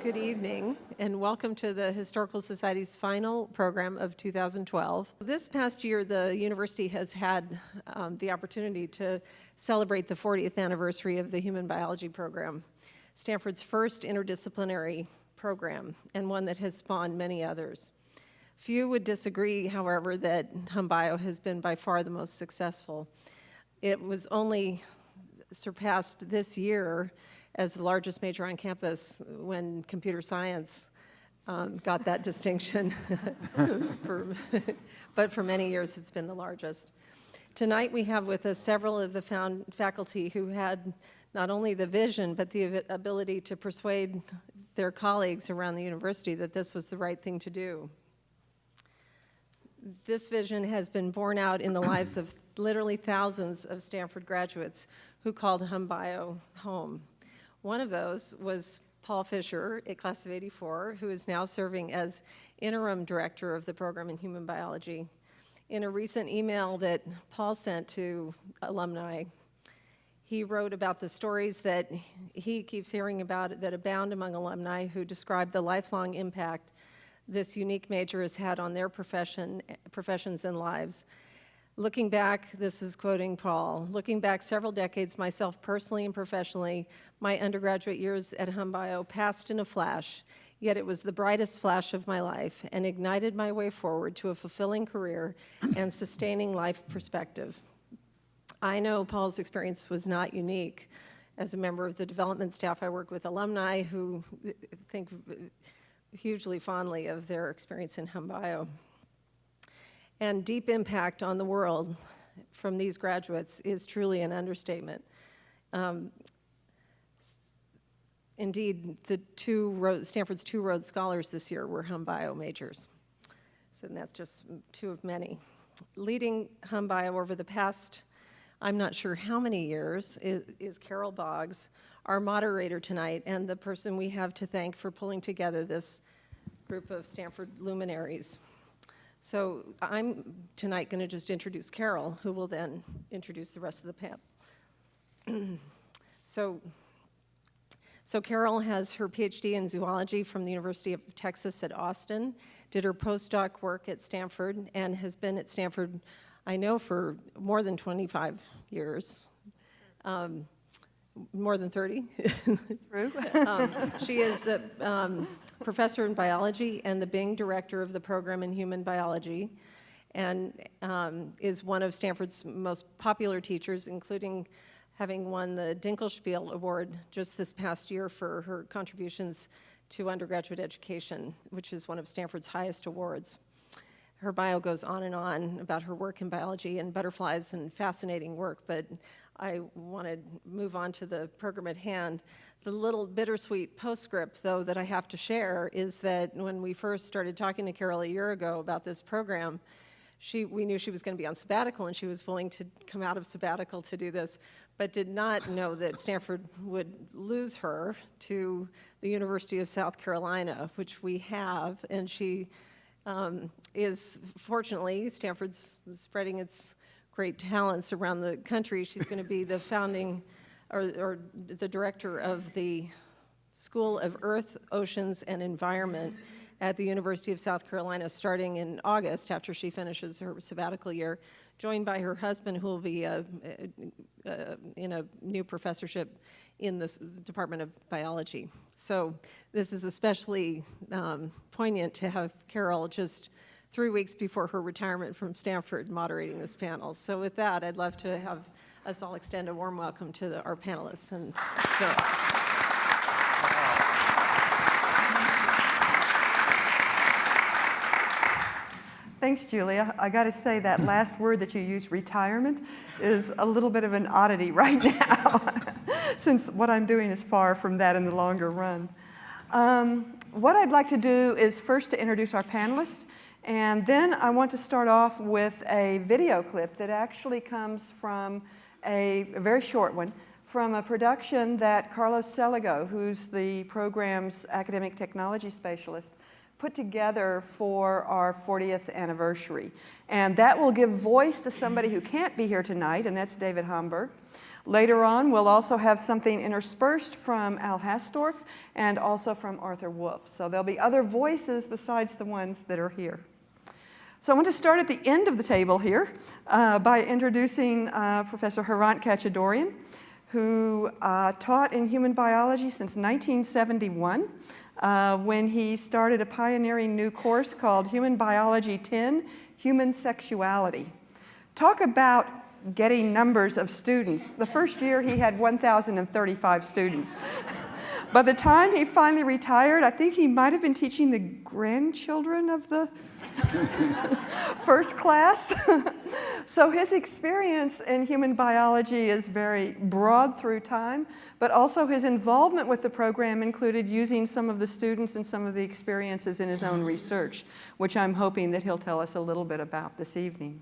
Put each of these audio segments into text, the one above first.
Good evening, and welcome to the Historical Society's final program of 2012. This past year, the university has had the opportunity to celebrate the 40th anniversary of the Human Biology program, Stanford's first interdisciplinary program, and one that has spawned many others. Few would disagree, however, that HumBio has been by far the most successful. It was only surpassed this year as the largest major on campus when computer science got that distinction. But for many years, it's been the largest. Tonight, we have with us several of the faculty who had not only the vision, but the ability to persuade their colleagues around the university that this was the right thing to do. This vision has been borne out in the lives of literally thousands of Stanford graduates who called HumBio home. One of those was Paul Fisher, a class of '84, who is now serving as interim director of the program in human biology. In a recent email that Paul sent to alumni, he wrote about the stories that he keeps hearing about that abound among alumni who describe the lifelong impact this unique major has had on their professions and lives. Looking back, this is quoting Paul, looking back several decades, myself personally and professionally, my undergraduate years at HumBio passed in a flash, yet it was the brightest flash of my life and ignited my way forward to a fulfilling career and sustaining life perspective. I know Paul's experience was not unique. As a member of the development staff, I work with alumni who think hugely fondly of their experience in HumBio. And deep impact on the world from these graduates is truly an understatement. Indeed, Stanford's two Rhodes Scholars this year were HumBio majors. So that's just two of many. Leading HumBio over the past, I'm not sure how many years, is Carol Boggs, our moderator tonight, and the person we have to thank for pulling together this group of Stanford luminaries. So I'm tonight going to just introduce Carol, who will then introduce the rest of the panel. So Carol has her PhD in zoology from the University of Texas at Austin, did her postdoc work at Stanford, and has been at Stanford, I know, for more than 25 years. More than 30. True. She is a professor in biology and the Bing director of the program in human biology, and is one of Stanford's most popular teachers, including having won the Dinkelspiel Award just this past year for her contributions to undergraduate education, which is one of Stanford's highest awards. Her bio goes on and on about her work in biology and butterflies and fascinating work, but I want to move on to the program at hand. The little bittersweet postscript, though, that I have to share is that when we first started talking to Carol a year ago about this program, we knew she was going to be on sabbatical, and she was willing to come out of sabbatical to do this, but did not know that Stanford would lose her to the University of South Carolina, which we have, and she is, fortunately, Stanford's spreading its great talents around the country. She's going to be the founding or the director of the School of Earth, Oceans, and Environment at the University of South Carolina starting in August after she finishes her sabbatical year, joined by her husband, who will be in a new professorship in the Department of Biology. So this is especially poignant to have Carol just 3 weeks before her retirement from Stanford moderating this panel. So with that, I'd love to have us all extend a warm welcome to our panelists. And Carol. Thanks, Julia. I got to say that last word that you used, retirement, is a little bit of an oddity right now, since what I'm doing is far from that in the longer run. What I'd like to do is first to introduce our panelists, and then I want to start off with a video clip that actually comes from a very short one, from a production that Carlos Seligo, who's the program's academic technology specialist, put together for our 40th anniversary. And that will give voice to somebody who can't be here tonight, and that's David Homburg. Later on, we'll also have something interspersed from Al Hassdorf and also from Arthur Wolff. So there'll be other voices besides the ones that are here. So I want to start at the end of the table here by introducing Professor Herant Katchadourian, who taught in human biology since 1971, when he started a pioneering new course called Human Biology 10, Human Sexuality. Talk about getting numbers of students. The first year he had 1,035 students. By the time he finally retired, I think he might have been teaching the grandchildren of the first class. So his experience in human biology is very broad through time, but also his involvement with the program included using some of the students and some of the experiences in his own research, which I'm hoping that he'll tell us a little bit about this evening.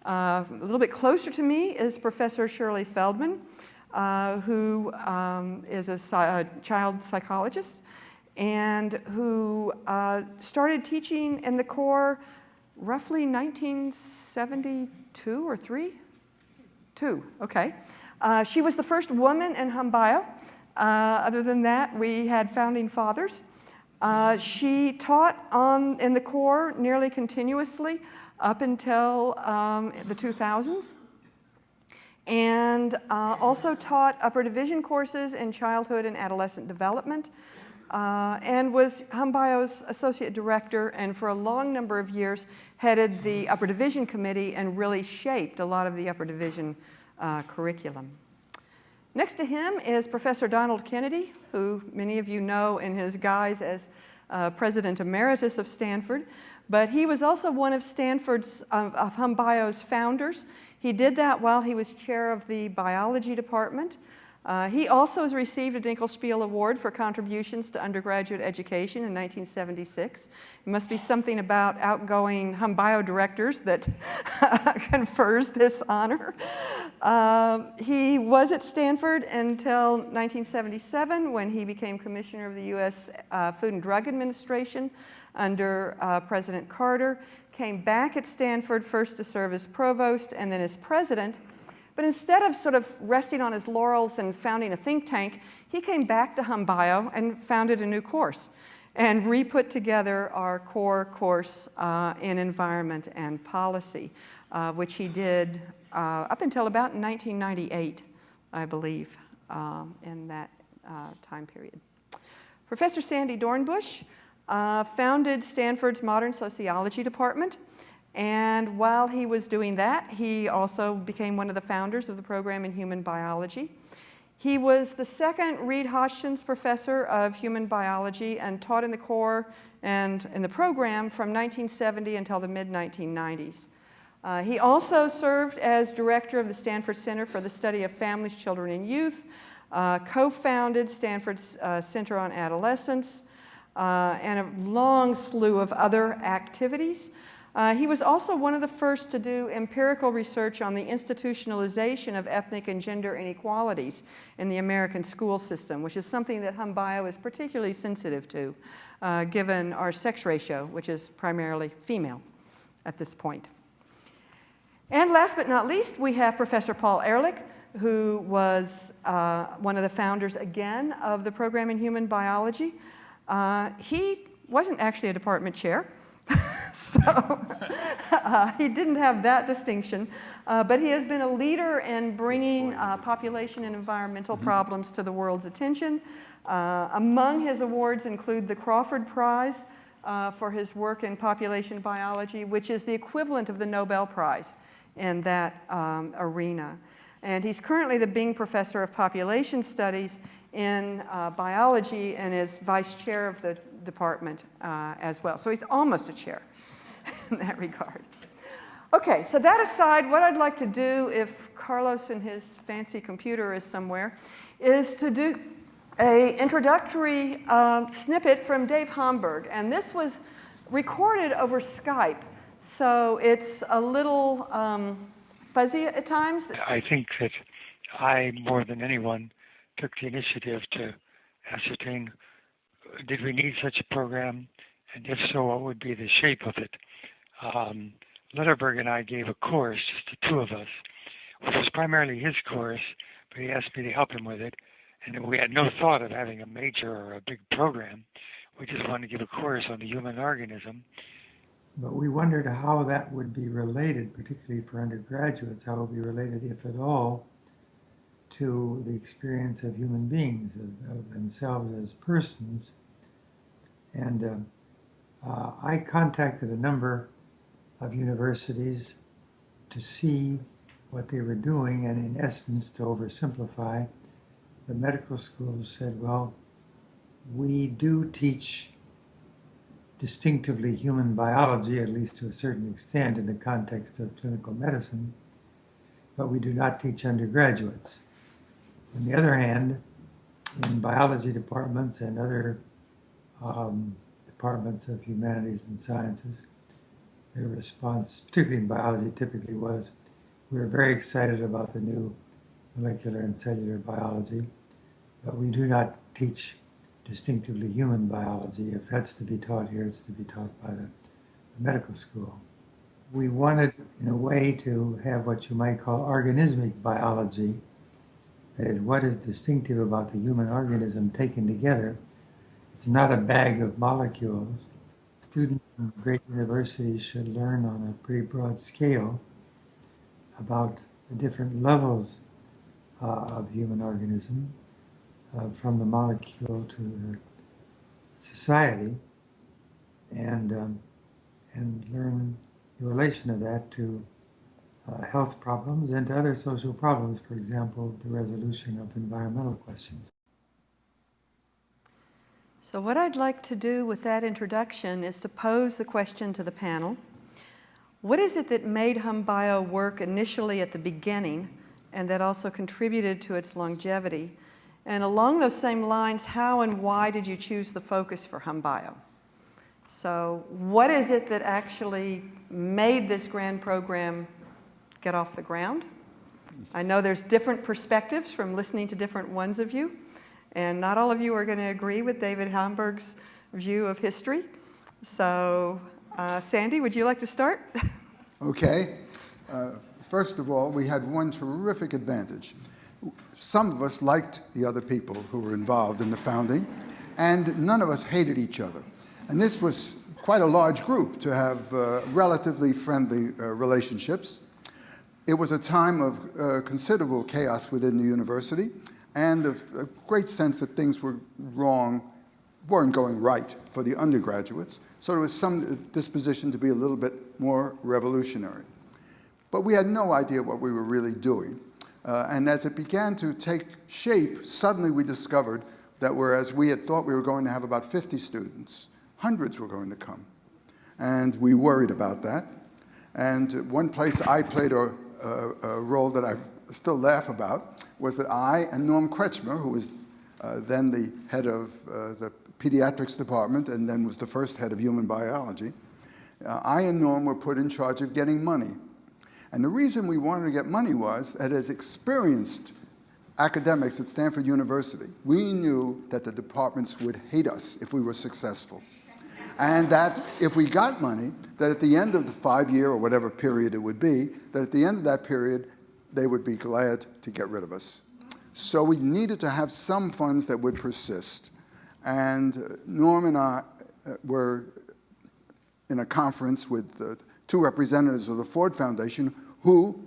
A little bit closer to me is Professor Shirley Feldman, who is a child psychologist and who started teaching in the Corps roughly 1972 or 3? 2, okay. She was the first woman in hum bio. Other than that, we had founding fathers. She taught in the Corps nearly continuously up until the 2000s, and also taught upper division courses in childhood and adolescent development, and was hum bio's associate director, and for a long number of years headed the upper division committee and really shaped a lot of the upper division curriculum. Next to him is Professor Donald Kennedy, who many of you know in his guise as President Emeritus of Stanford, but he was also one of Stanford's, of hum bio's founders. He did that while he was chair of the biology department. He also has received a Dinkelspiel Award for contributions to undergraduate education in 1976. It must be something about outgoing hum bio directors that confers this honor. He was at Stanford until 1977 when he became commissioner of the U.S. Food and Drug Administration under President Carter, came back at Stanford first to serve as provost and then as president. But instead of sort of resting on his laurels and founding a think tank, he came back to hum bio and founded a new course and re-put together our core course in environment and policy, which he did up until about 1998, I believe, in that time period. Professor Sandy Dornbusch founded Stanford's modern sociology department. And while he was doing that, he also became one of the founders of the program in human biology. He was the second Reed-Hodgson's professor of human biology and taught in the Corps and in the program from 1970 until the mid-1990s. He also served as director of the Stanford Center for the Study of Families, Children, and Youth, co-founded Stanford's Center on Adolescence, and a long slew of other activities. He was also one of the first to do empirical research on the institutionalization of ethnic and gender inequalities in the American school system, which is something that hum bio is particularly sensitive to, given our sex ratio, which is primarily female at this point. And last but not least, we have Professor Paul Ehrlich, who was one of the founders, again, of the program in human biology. He wasn't actually a department chair. So he didn't have that distinction, but he has been a leader in bringing population and environmental problems to the world's attention. Among his awards include the Crawford Prize for his work in population biology, which is the equivalent of the Nobel Prize in that arena. And he's currently the Bing Professor of Population Studies in biology and is vice chair of the department as well. So he's almost a chair in that regard. Okay, so that aside, what I'd like to do, if Carlos and his fancy computer is somewhere, is to do an introductory snippet from Dave Homburg. And this was recorded over Skype, so it's a little fuzzy at times. I think that I, more than anyone, took the initiative to ascertain, did we need such a program? And if so, what would be the shape of it? Letterberg and I gave a course, just the two of us, which was primarily his course but he asked me to help him with it. And we had no thought of having a major or a big program. We just wanted to give a course on the human organism. But we wondered how that would be related, particularly for undergraduates, how it would be related, if at all, to the experience of human beings, of themselves as persons. And I contacted a number of universities to see what they were doing, and in essence, to oversimplify, the medical schools said, well, we do teach distinctively human biology, at least to a certain extent in the context of clinical medicine, but we do not teach undergraduates. On the other hand, in biology departments and other departments of humanities and sciences, their response, particularly in biology, typically was, we're very excited about the new molecular and cellular biology, but we do not teach distinctively human biology. If that's to be taught here, it's to be taught by the medical school. We wanted, in a way, to have what you might call organismic biology. That is, what is distinctive about the human organism taken together. It's not a bag of molecules. Students in great universities should learn on a pretty broad scale about the different levels of the human organism, from the molecule to the society, and learn the relation of that to health problems and to other social problems, for example, the resolution of environmental questions. So what I'd like to do with that introduction is to pose the question to the panel. What is it that made HumBio work initially at the beginning and that also contributed to its longevity? And along those same lines, how and why did you choose the focus for HumBio? So what is it that actually made this grand program get off the ground? I know there's different perspectives from listening to different ones of you, and not all of you are going to agree with David Hamburg's view of history. So Sandy, would you like to start? Okay. First of all, we had one terrific advantage. Some of us liked the other people who were involved in the founding, and none of us hated each other. And this was quite a large group to have relatively friendly relationships. It was a time of considerable chaos within the university and of a great sense that things were weren't going right for the undergraduates. So there was some disposition to be a little bit more revolutionary. But we had no idea what we were really doing. And as it began to take shape, suddenly we discovered that whereas we had thought we were going to have about 50 students, hundreds were going to come. And we worried about that. And one place I played a role that I still laugh about was that I and Norm Kretschmer, who was then the head of the pediatrics department and then was the first head of human biology, I and Norm were put in charge of getting money. And the reason we wanted to get money was that as experienced academics at Stanford University, we knew that the departments would hate us if we were successful. And that if we got money, that at the end of the 5-year or whatever period it would be, that at the end of that period, they would be glad to get rid of us. So we needed to have some funds that would persist. And Norm and I were in a conference with 2 representatives of the Ford Foundation who,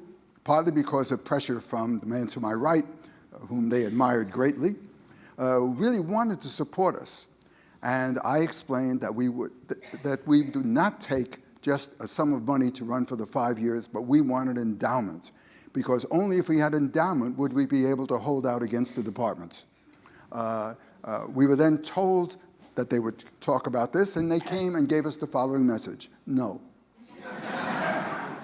partly because of pressure from the man to my right, whom they admired greatly, really wanted to support us. And I explained that we do not take just a sum of money to run for the 5 years, but we wanted endowment, because only if we had endowment would we be able to hold out against the departments. We were then told that they would talk about this, and they came and gave us the following message: no.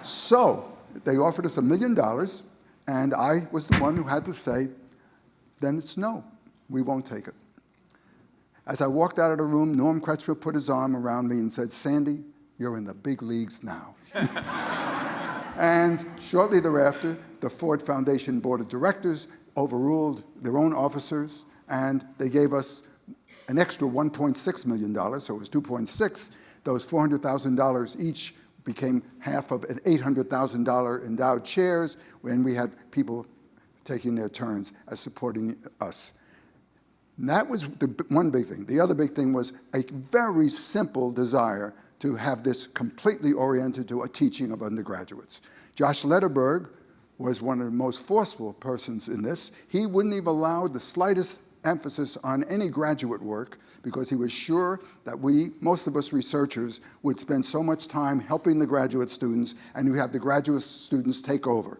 So they offered us $1 million, and I was the one who had to say, then it's no, we won't take it. As I walked out of the room, Norm Kretschmer put his arm around me and said, Sandy, you're in the big leagues now. And shortly thereafter, the Ford Foundation Board of Directors overruled their own officers, and they gave us an extra $1.6 million, so it was $2.6. Those $400,000 each became half of an $800,000 endowed chairs when we had people taking their turns as supporting us. And that was the one big thing. The other big thing was a very simple desire to have this completely oriented to a teaching of undergraduates. Josh Lederberg was one of the most forceful persons in this. He wouldn't even allow the slightest emphasis on any graduate work because he was sure that most of us researchers, would spend so much time helping the graduate students and we have the graduate students take over.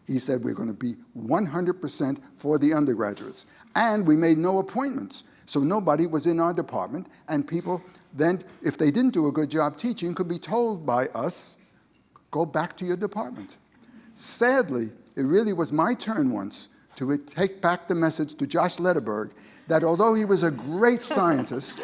He said we're going to be 100% for the undergraduates. And we made no appointments. So nobody was in our department, and people then, if they didn't do a good job teaching, could be told by us, go back to your department. Sadly, it really was my turn once to take back the message to Josh Lederberg that although he was a great scientist,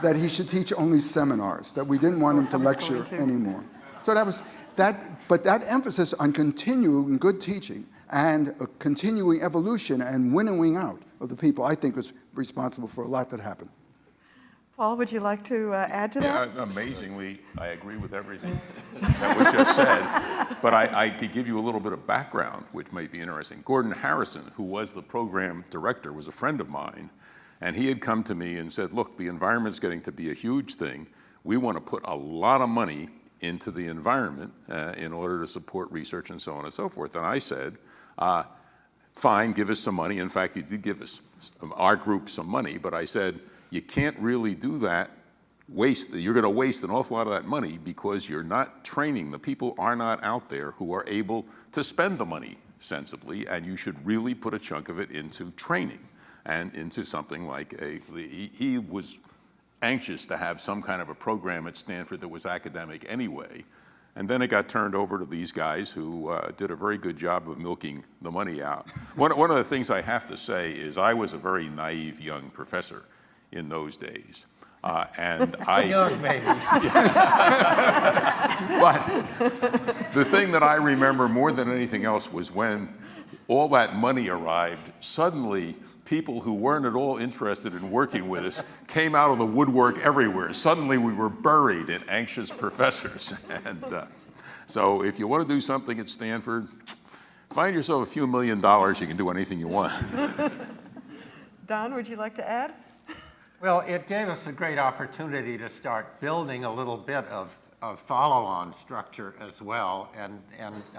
that he should teach only seminars, that we didn't want him to lecture anymore. So that was that, but that emphasis on continuing good teaching and a continuing evolution and winnowing out of the people, I think, was responsible for a lot that happened. Paul, would you like to add to that? Yeah, amazingly, I agree with everything that was just said, but I could give you a little bit of background, which might be interesting. Gordon Harrison, who was the program director, was a friend of mine, and he had come to me and said, look, the environment's getting to be a huge thing. We want to put a lot of money into the environment in order to support research and so on and so forth. And I said, fine, give us some money. In fact, he did give us, our group, some money, but I said, you can't really do that, you're going to waste an awful lot of that money because you're not training. The people are not out there who are able to spend the money sensibly, and you should really put a chunk of it into training and into something like he was anxious to have some kind of a program at Stanford that was academic anyway. And then it got turned over to these guys who did a very good job of milking the money out. One of the things I have to say is I was a very naive young professor in those days. And I... Young, maybe. But the thing that I remember more than anything else was when all that money arrived, suddenly people who weren't at all interested in working with us came out of the woodwork everywhere. Suddenly we were buried in anxious professors. And so if you want to do something at Stanford, find yourself a few $1 million, you can do anything you want. Don, would you like to add? Well, it gave us a great opportunity to start building a little bit of follow-on structure as well. And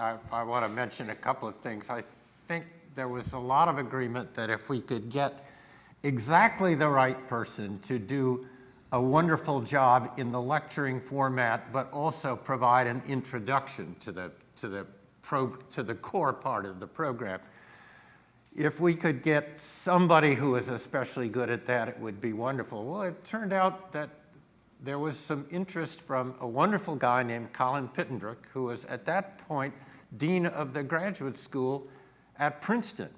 I want to mention a couple of things. I think there was a lot of agreement that if we could get exactly the right person to do a wonderful job in the lecturing format, but also provide an introduction to the core part of the program, if we could get somebody who is especially good at that, it would be wonderful. Well, it turned out that there was some interest from a wonderful guy named Colin Pittendrick, who was at that point dean of the graduate school at Princeton.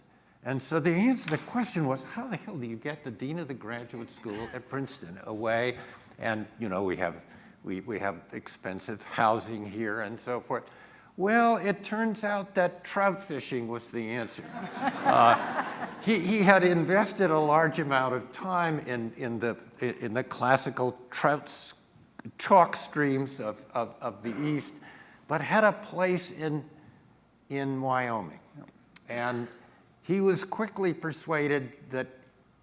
And so the question was, how the hell do you get the dean of the graduate school at Princeton away? And you know, we have expensive housing here and so forth. Well, it turns out that trout fishing was the answer. He had invested a large amount of time in the classical chalk streams of the East, but had a place in Wyoming. And he was quickly persuaded that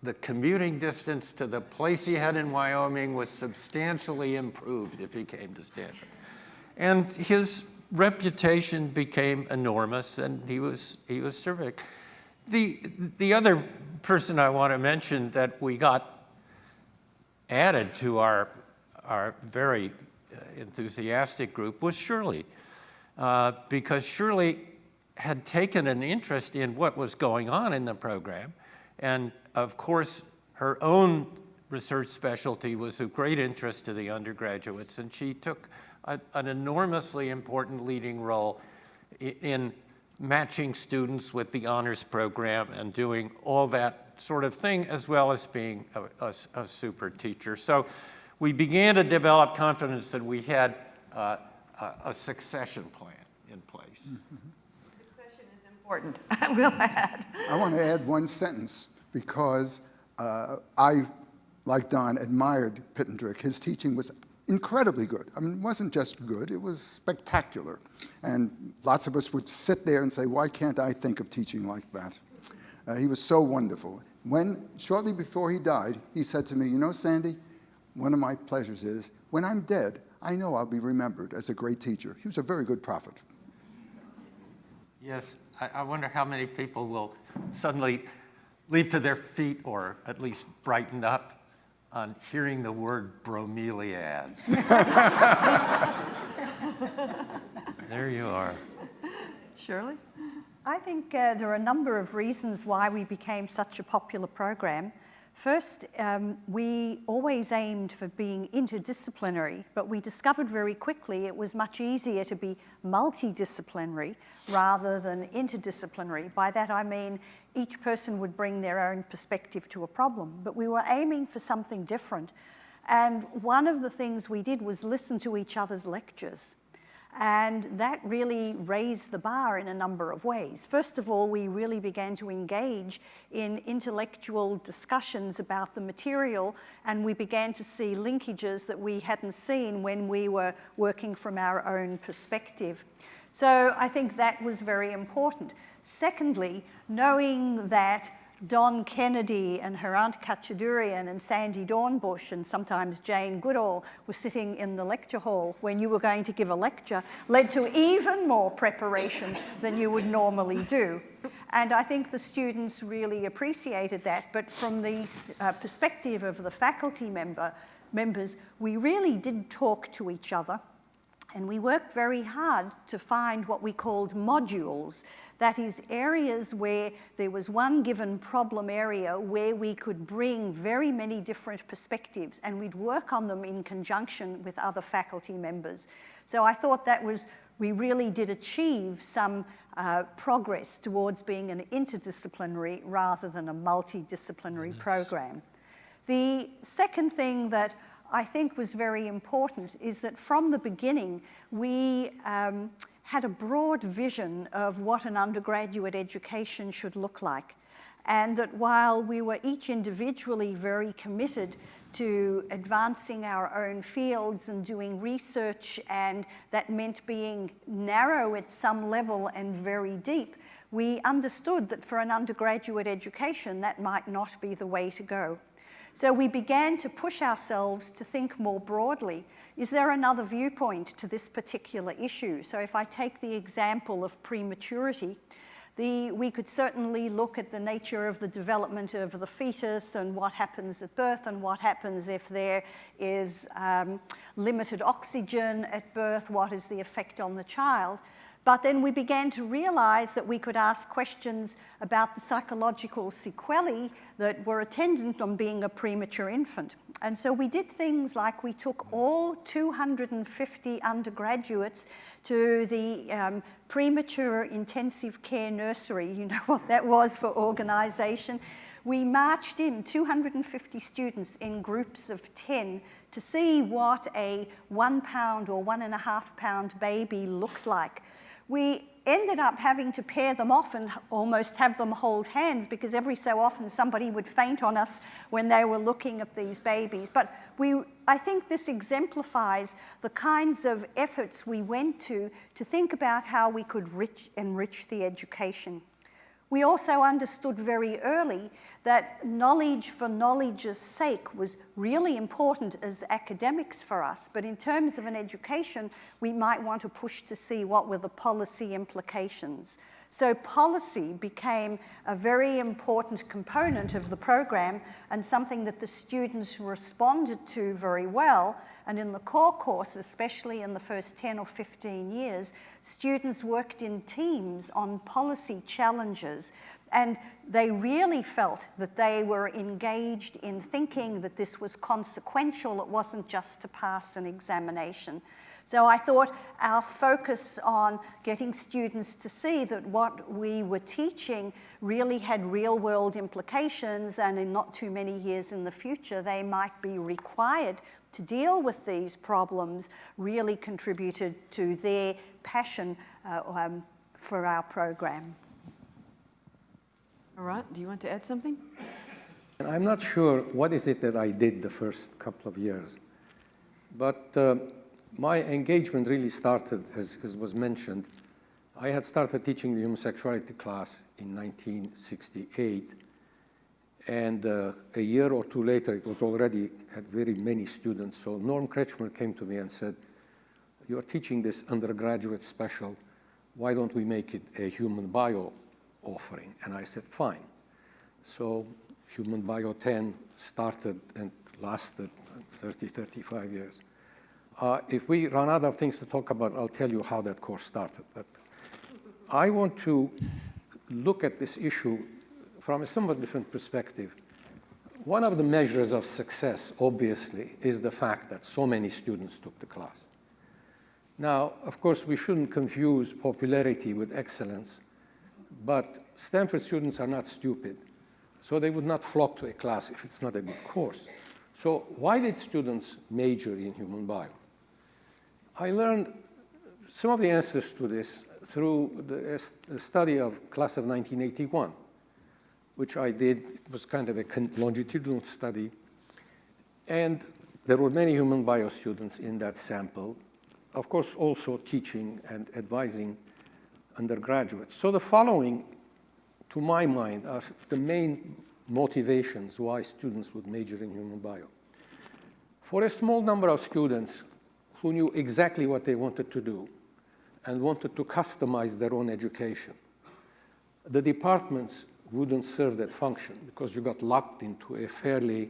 the commuting distance to the place he had in Wyoming was substantially improved if he came to Stanford. And his reputation became enormous, and he was terrific. The other person I want to mention that we got added to our very enthusiastic group was Shirley, because Shirley had taken an interest in what was going on in the program, and of course her own research specialty was of great interest to the undergraduates, and she took an enormously important leading role in matching students with the honors program and doing all that sort of thing, as well as being a super teacher. So we began to develop confidence that we had a succession plan in place. Mm-hmm. Succession is important, I will add. I want to add one sentence because I, like Don, admired Pittendrick. His teaching was incredibly good. I mean, it wasn't just good, it was spectacular. And lots of us would sit there and say, why can't I think of teaching like that? He was so wonderful. Shortly before he died, he said to me, you know, Sandy, one of my pleasures is, when I'm dead, I know I'll be remembered as a great teacher. He was a very good prophet. Yes, I wonder how many people will suddenly leap to their feet or at least brighten up on hearing the word bromeliad. There you are. Shirley? I think there are a number of reasons why we became such a popular program. First, we always aimed for being interdisciplinary, but we discovered very quickly it was much easier to be multidisciplinary rather than interdisciplinary. By that I mean each person would bring their own perspective to a problem, but we were aiming for something different. And one of the things we did was listen to each other's lectures. And that really raised the bar in a number of ways. First of all, we really began to engage in intellectual discussions about the material, and we began to see linkages that we hadn't seen when we were working from our own perspective. So I think that was very important. Secondly, knowing that Don Kennedy and Herant Katchadourian and Sandy Dornbusch and sometimes Jane Goodall were sitting in the lecture hall when you were going to give a lecture led to even more preparation than you would normally do. And I think the students really appreciated that. But from the perspective of the faculty members, we really did talk to each other. And we worked very hard to find what we called modules. That is, areas where there was one given problem area where we could bring very many different perspectives, and we'd work on them in conjunction with other faculty members. So I thought we really did achieve some progress towards being an interdisciplinary rather than a multidisciplinary program. The second thing that I think was very important is that from the beginning, we had a broad vision of what an undergraduate education should look like. And that while we were each individually very committed to advancing our own fields and doing research, and that meant being narrow at some level and very deep, we understood that for an undergraduate education, that might not be the way to go. So we began to push ourselves to think more broadly. Is there another viewpoint to this particular issue? So if I take the example of prematurity, we could certainly look at the nature of the development of the fetus and what happens at birth and what happens if there is limited oxygen at birth, what is the effect on the child. But then we began to realize that we could ask questions about the psychological sequelae that were attendant on being a premature infant. And so we did things like we took all 250 undergraduates to the premature intensive care nursery. You know what that was for organization. We marched in 250 students in groups of 10 to see what a 1 pound or 1.5 pound baby looked like. We ended up having to pair them off and almost have them hold hands because every so often somebody would faint on us when they were looking at these babies. But I think this exemplifies the kinds of efforts we went to think about how we could enrich the education. We also understood very early that knowledge for knowledge's sake was really important as academics for us, but in terms of an education, we might want to push to see what were the policy implications. So policy became a very important component of the program and something that the students responded to very well. And in the core course, especially in the first 10 or 15 years, students worked in teams on policy challenges. And they really felt that they were engaged in thinking that this was consequential. It wasn't just to pass an examination. So I thought our focus on getting students to see that what we were teaching really had real-world implications, and in not too many years in the future, they might be required to deal with these problems, really contributed to their passion for our program. Herant, do you want to add something? I'm not sure what is it that I did the first couple of years, But my engagement really started, as was mentioned. I had started teaching the human sexuality class in 1968. And a year or two later, it was already had very many students. So Norm Kretschmer came to me and said, "You're teaching this undergraduate special. Why don't we make it a human bio offering?" And I said, fine. So Human Bio 10 started and lasted 30, 35 years. If we run out of things to talk about, I'll tell you how that course started. But I want to look at this issue from a somewhat different perspective. One of the measures of success, obviously, is the fact that so many students took the class. Now, of course, we shouldn't confuse popularity with excellence, but Stanford students are not stupid, so they would not flock to a class if it's not a good course. So why did students major in human bio? I learned some of the answers to this through the study of class of 1981, which I did. It was kind of a longitudinal study. And there were many human bio students in that sample, of course, also teaching and advising undergraduates. So the following, to my mind, are the main motivations why students would major in human bio. For a small number of students who knew exactly what they wanted to do and wanted to customize their own education, the departments wouldn't serve that function because you got locked into a fairly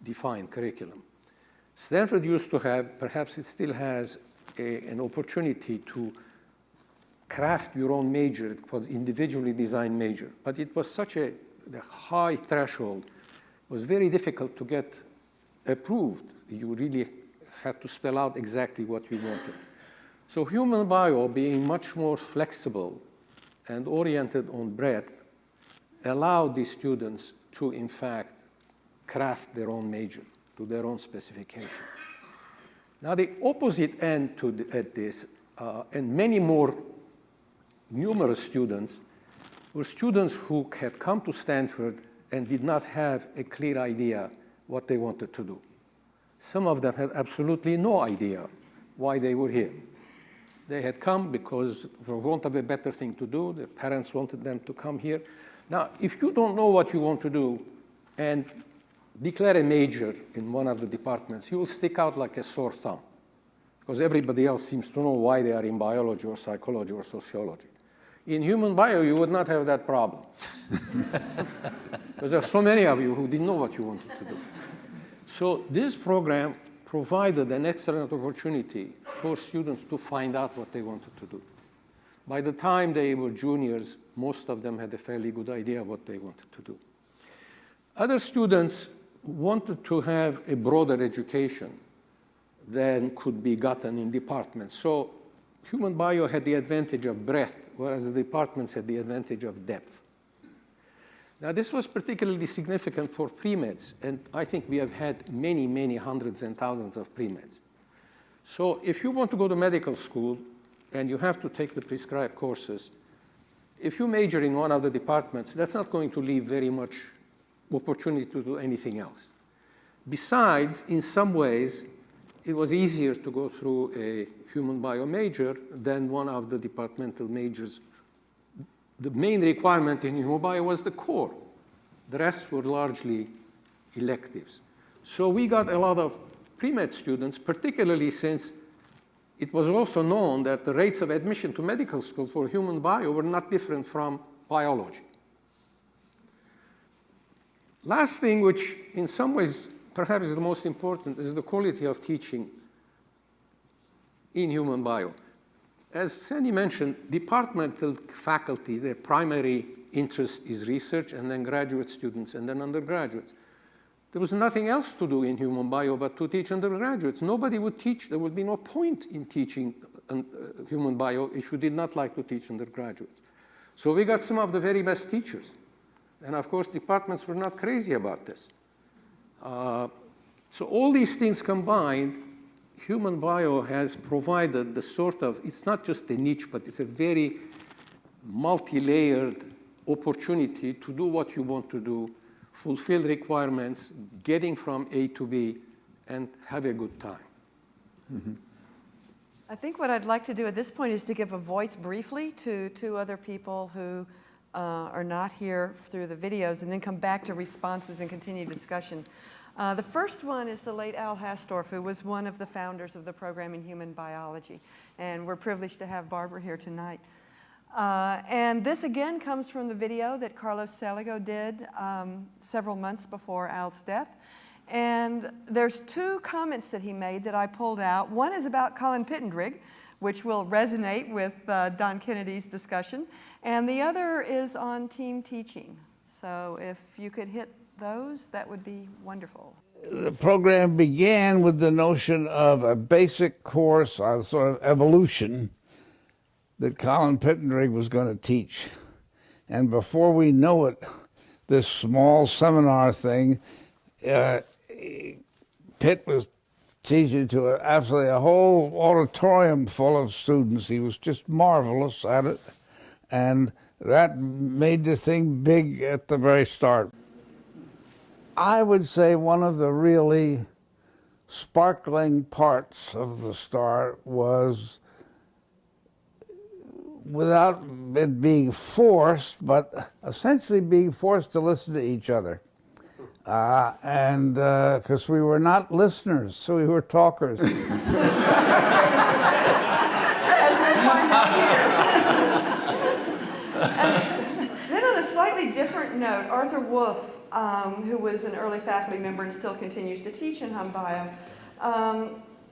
defined curriculum. Stanford used to have, perhaps it still has, an opportunity to craft your own major. It was individually designed major, but it was such a high threshold. It was very difficult to get approved. You really had to spell out exactly what you wanted. So human bio, being much more flexible and oriented on breadth, allowed these students to, in fact, craft their own major to their own specification. Now, the opposite end at this, and many more numerous students, were students who had come to Stanford and did not have a clear idea what they wanted to do. Some of them had absolutely no idea why they were here. They had come because, for want of a better thing to do, their parents wanted them to come here. Now, if you don't know what you want to do and declare a major in one of the departments, you will stick out like a sore thumb because everybody else seems to know why they are in biology or psychology or sociology. In human bio, you would not have that problem because there are so many of you who didn't know what you wanted to do. So this program provided an excellent opportunity for students to find out what they wanted to do. By the time they were juniors, most of them had a fairly good idea of what they wanted to do. Other students wanted to have a broader education than could be gotten in departments. So human bio had the advantage of breadth, whereas the departments had the advantage of depth. Now, this was particularly significant for pre-meds, and I think we have had many, many hundreds and thousands of pre-meds. So if you want to go to medical school and you have to take the prescribed courses, if you major in one of the departments, that's not going to leave very much opportunity to do anything else. Besides, in some ways, it was easier to go through a human bio major than one of the departmental majors. The main requirement in human bio was the core. The rest were largely electives. So we got a lot of pre-med students, particularly since it was also known that the rates of admission to medical school for human bio were not different from biology. Last thing, which in some ways perhaps is the most important, is the quality of teaching in human bio. As Sandy mentioned, departmental faculty, their primary interest is research, and then graduate students, and then undergraduates. There was nothing else to do in human bio but to teach undergraduates. Nobody would teach. There would be no point in teaching human bio if you did not like to teach undergraduates. So we got some of the very best teachers. And of course, departments were not crazy about this. So all these things combined, human bio has provided the sort of, it's not just a niche, but it's a very multi-layered opportunity to do what you want to do, fulfill requirements, getting from A to B, and have a good time. I think what I'd like to do at this point is to give a voice briefly to two other people who are not here through the videos, and then come back to responses and continue discussion. The first one is the late Al Hassdorf, who was one of the founders of the program in human biology. And we're privileged to have Barbara here tonight. And this again comes from the video that Carlos Seligo did several months before Al's death. And there's two comments that he made that I pulled out. One is about Colin Pittendrigg, which will resonate with Don Kennedy's discussion. And the other is on team teaching. So if you could hit those, that would be wonderful. The program began with the notion of a basic course on sort of evolution that Colin Pittendrigg was going to teach. And before we know it, this small seminar thing, Pitt was teaching to absolutely a whole auditorium full of students. He was just marvelous at it. And that made the thing big at the very start. I would say one of the really sparkling parts of the start was, without it being forced, but essentially being forced to listen to each other. And because we were not listeners, so we were talkers. As we'll find out here. Then on a slightly different note, Arthur Wolff, who was an early faculty member and still continues to teach in HumBio,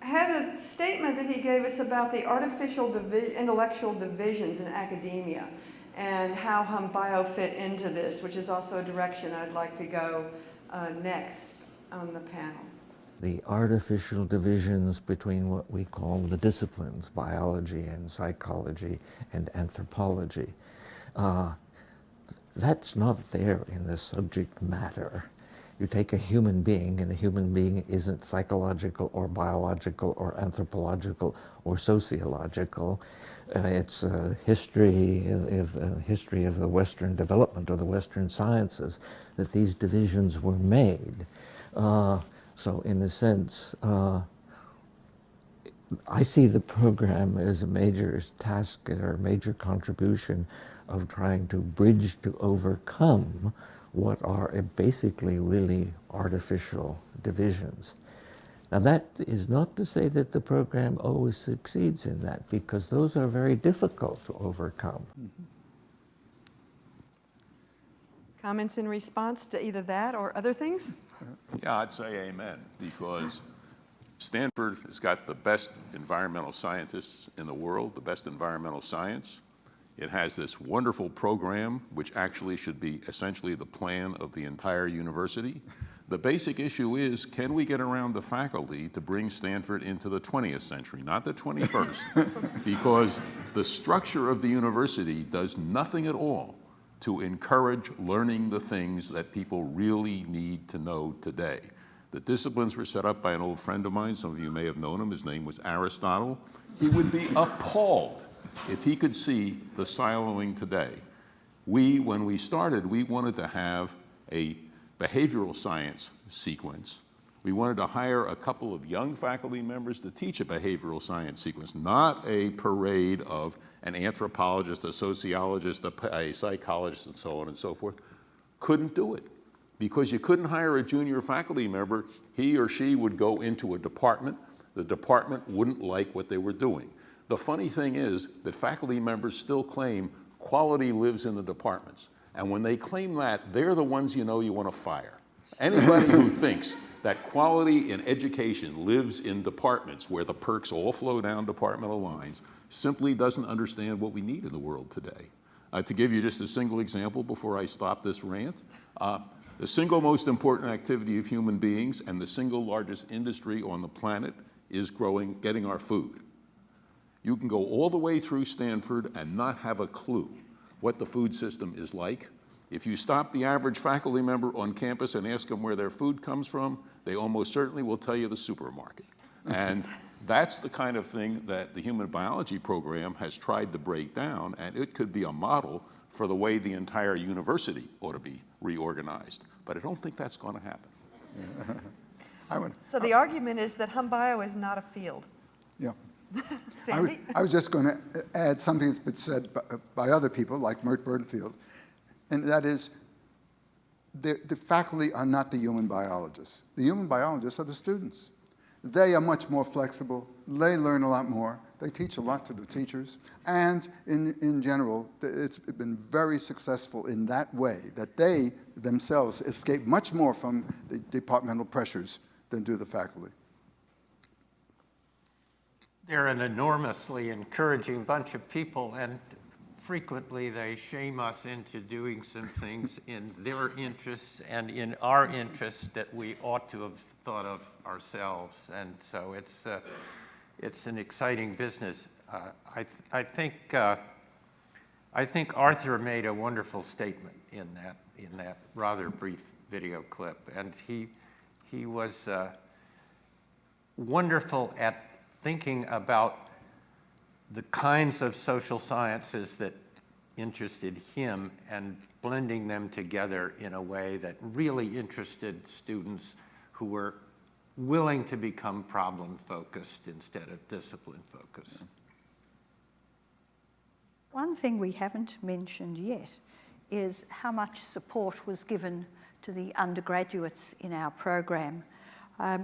had a statement that he gave us about the artificial intellectual divisions in academia and how HumBio fit into this, which is also a direction I'd like to go next on the panel. The artificial divisions between what we call the disciplines, biology and psychology and anthropology. That's not there in the subject matter. You take a human being, and a human being isn't psychological or biological or anthropological or sociological. It's a history of the Western development or the Western sciences that these divisions were made. So in a sense, I see the program as a major task or a major contribution of trying to bridge to overcome what are basically really artificial divisions. Now that is not to say that the program always succeeds in that, because those are very difficult to overcome. Comments in response to either that or other things? Yeah, I'd say amen, because Stanford has got the best environmental scientists in the world, the best environmental science. It has this wonderful program, which actually should be essentially the plan of the entire university. The basic issue is, can we get around the faculty to bring Stanford into the 20th century, not the 21st? Because the structure of the university does nothing at all to encourage learning the things that people really need to know today. The disciplines were set up by an old friend of mine. Some of you may have known him. His name was Aristotle. He would be appalled if he could see the siloing today. When we started, we wanted to have a behavioral science sequence. We wanted to hire a couple of young faculty members to teach a behavioral science sequence, not a parade of an anthropologist, a sociologist, a psychologist, and so on and so forth. Couldn't do it, because you couldn't hire a junior faculty member. He or she would go into a department. The department wouldn't like what they were doing. The funny thing is that faculty members still claim quality lives in the departments. And when they claim that, they're the ones you know you want to fire. Anybody who thinks that quality in education lives in departments where the perks all flow down departmental lines simply doesn't understand what we need in the world today. To give you just a single example before I stop this rant, the single most important activity of human beings and the single largest industry on the planet is getting our food. You can go all the way through Stanford and not have a clue what the food system is like. If you stop the average faculty member on campus and ask them where their food comes from, they almost certainly will tell you the supermarket. And that's the kind of thing that the human biology program has tried to break down, and it could be a model for the way the entire university ought to be reorganized. But I don't think that's going to happen. So the argument is that HumBio is not a field. Yeah. Sandy? I was just going to add something that's been said by other people, like Mert Bernfield, and that is the faculty are not the human biologists. The human biologists are the students. They are much more flexible. They learn a lot more. They teach a lot to the teachers. And in general, it's been very successful in that way, that they themselves escape much more from the departmental pressures than do the faculty. They're an enormously encouraging bunch of people, and frequently they shame us into doing some things in their interests and in our interests that we ought to have thought of ourselves. And so it's an exciting business. I think Arthur made a wonderful statement in that rather brief video clip, and he was wonderful at thinking about the kinds of social sciences that interested him and blending them together in a way that really interested students who were willing to become problem-focused instead of discipline-focused. One thing we haven't mentioned yet is how much support was given to the undergraduates in our program.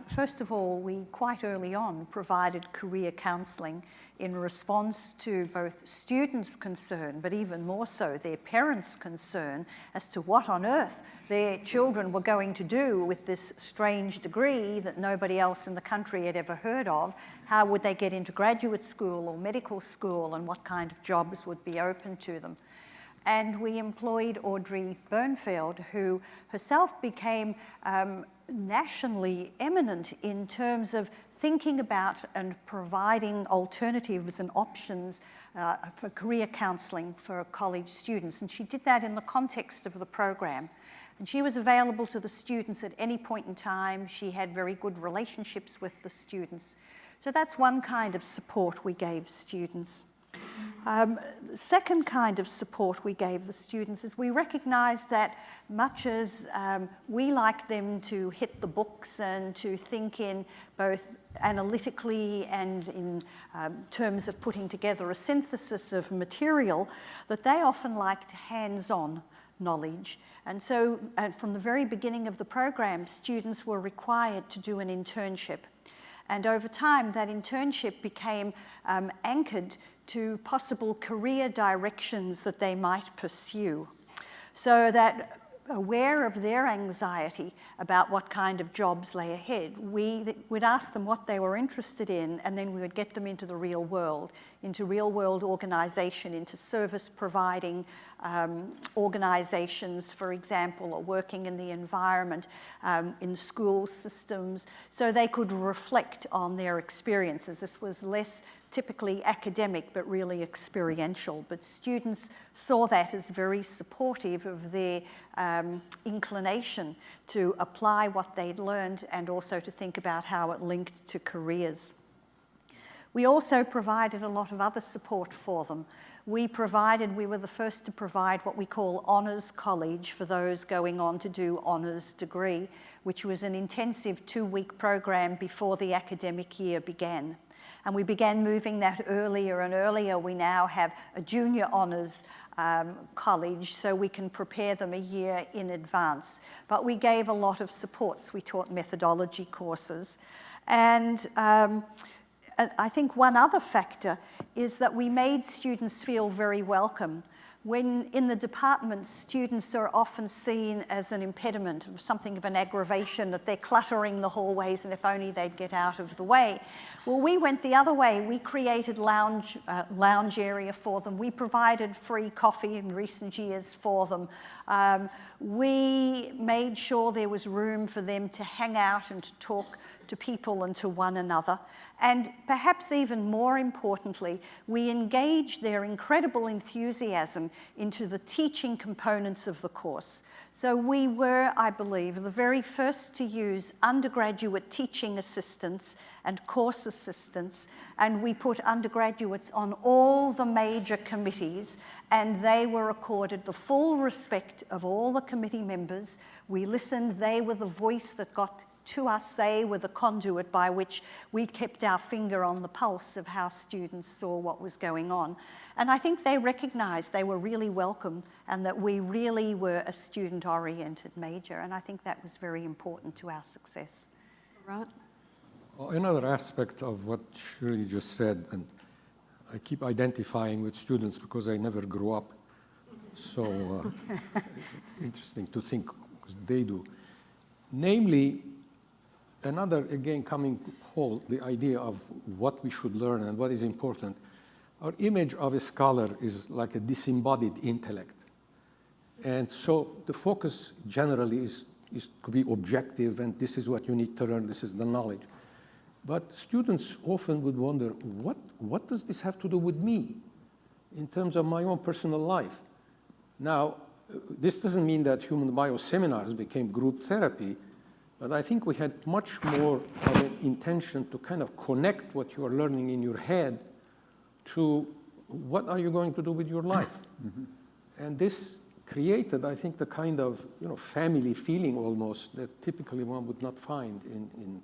First of all, we quite early on provided career counselling in response to both students' concern, but even more so their parents' concern as to what on earth their children were going to do with this strange degree that nobody else in the country had ever heard of. How would they get into graduate school or medical school, and what kind of jobs would be open to them? And we employed Audrey Bernfield, who herself became nationally eminent in terms of thinking about and providing alternatives and options for career counselling for college students. And she did that in the context of the program. And she was available to the students at any point in time. She had very good relationships with the students. So that's one kind of support we gave students. The second kind of support we gave the students is we recognised that much as we like them to hit the books and to think in both analytically and in terms of putting together a synthesis of material, that they often liked hands-on knowledge. And so from the very beginning of the program, students were required to do an internship. And over time, that internship became anchored to possible career directions that they might pursue. So that, aware of their anxiety about what kind of jobs lay ahead, we'd ask them what they were interested in, and then we would get them into the real world, into real-world organisation, into service-providing organisations, for example, or working in the environment, in school systems, so they could reflect on their experiences. This was less typically academic, but really experiential. But students saw that as very supportive of their inclination to apply what they'd learned and also to think about how it linked to careers. We also provided a lot of other support for them. We were the first to provide what we call honours college for those going on to do honours degree, which was an intensive 2-week program before the academic year began. And we began moving that earlier and earlier. We now have a junior honours college, so we can prepare them a year in advance. But we gave a lot of supports. We taught methodology courses. And I think one other factor is that we made students feel very welcome. When in the department, students are often seen as an impediment, something of an aggravation, that they're cluttering the hallways and if only they'd get out of the way. Well, we went the other way. We created lounge area for them. We provided free coffee in recent years for them. We made sure there was room for them to hang out and to talk to people and to one another. And perhaps even more importantly, we engaged their incredible enthusiasm into the teaching components of the course. So we were, I believe, the very first to use undergraduate teaching assistants and course assistants, and we put undergraduates on all the major committees, and they were accorded the full respect of all the committee members. We listened. They were the voice that got to us. They were the conduit by which we kept our finger on the pulse of how students saw what was going on. And I think they recognized they were really welcome and that we really were a student-oriented major. And I think that was very important to our success. Right. Well, another aspect of what Shirley just said, and I keep identifying with students because I never grew up. So it's interesting to think because they do. Namely, another, again, coming whole, the idea of what we should learn and what is important. Our image of a scholar is like a disembodied intellect. And so the focus generally is to be objective, and this is what you need to learn, this is the knowledge. But students often would wonder, what does this have to do with me in terms of my own personal life? Now, this doesn't mean that human bio seminars became group therapy, but I think we had much more of an intention to kind of connect what you are learning in your head to what are you going to do with your life. And this created, I think, the kind of family feeling almost that typically one would not find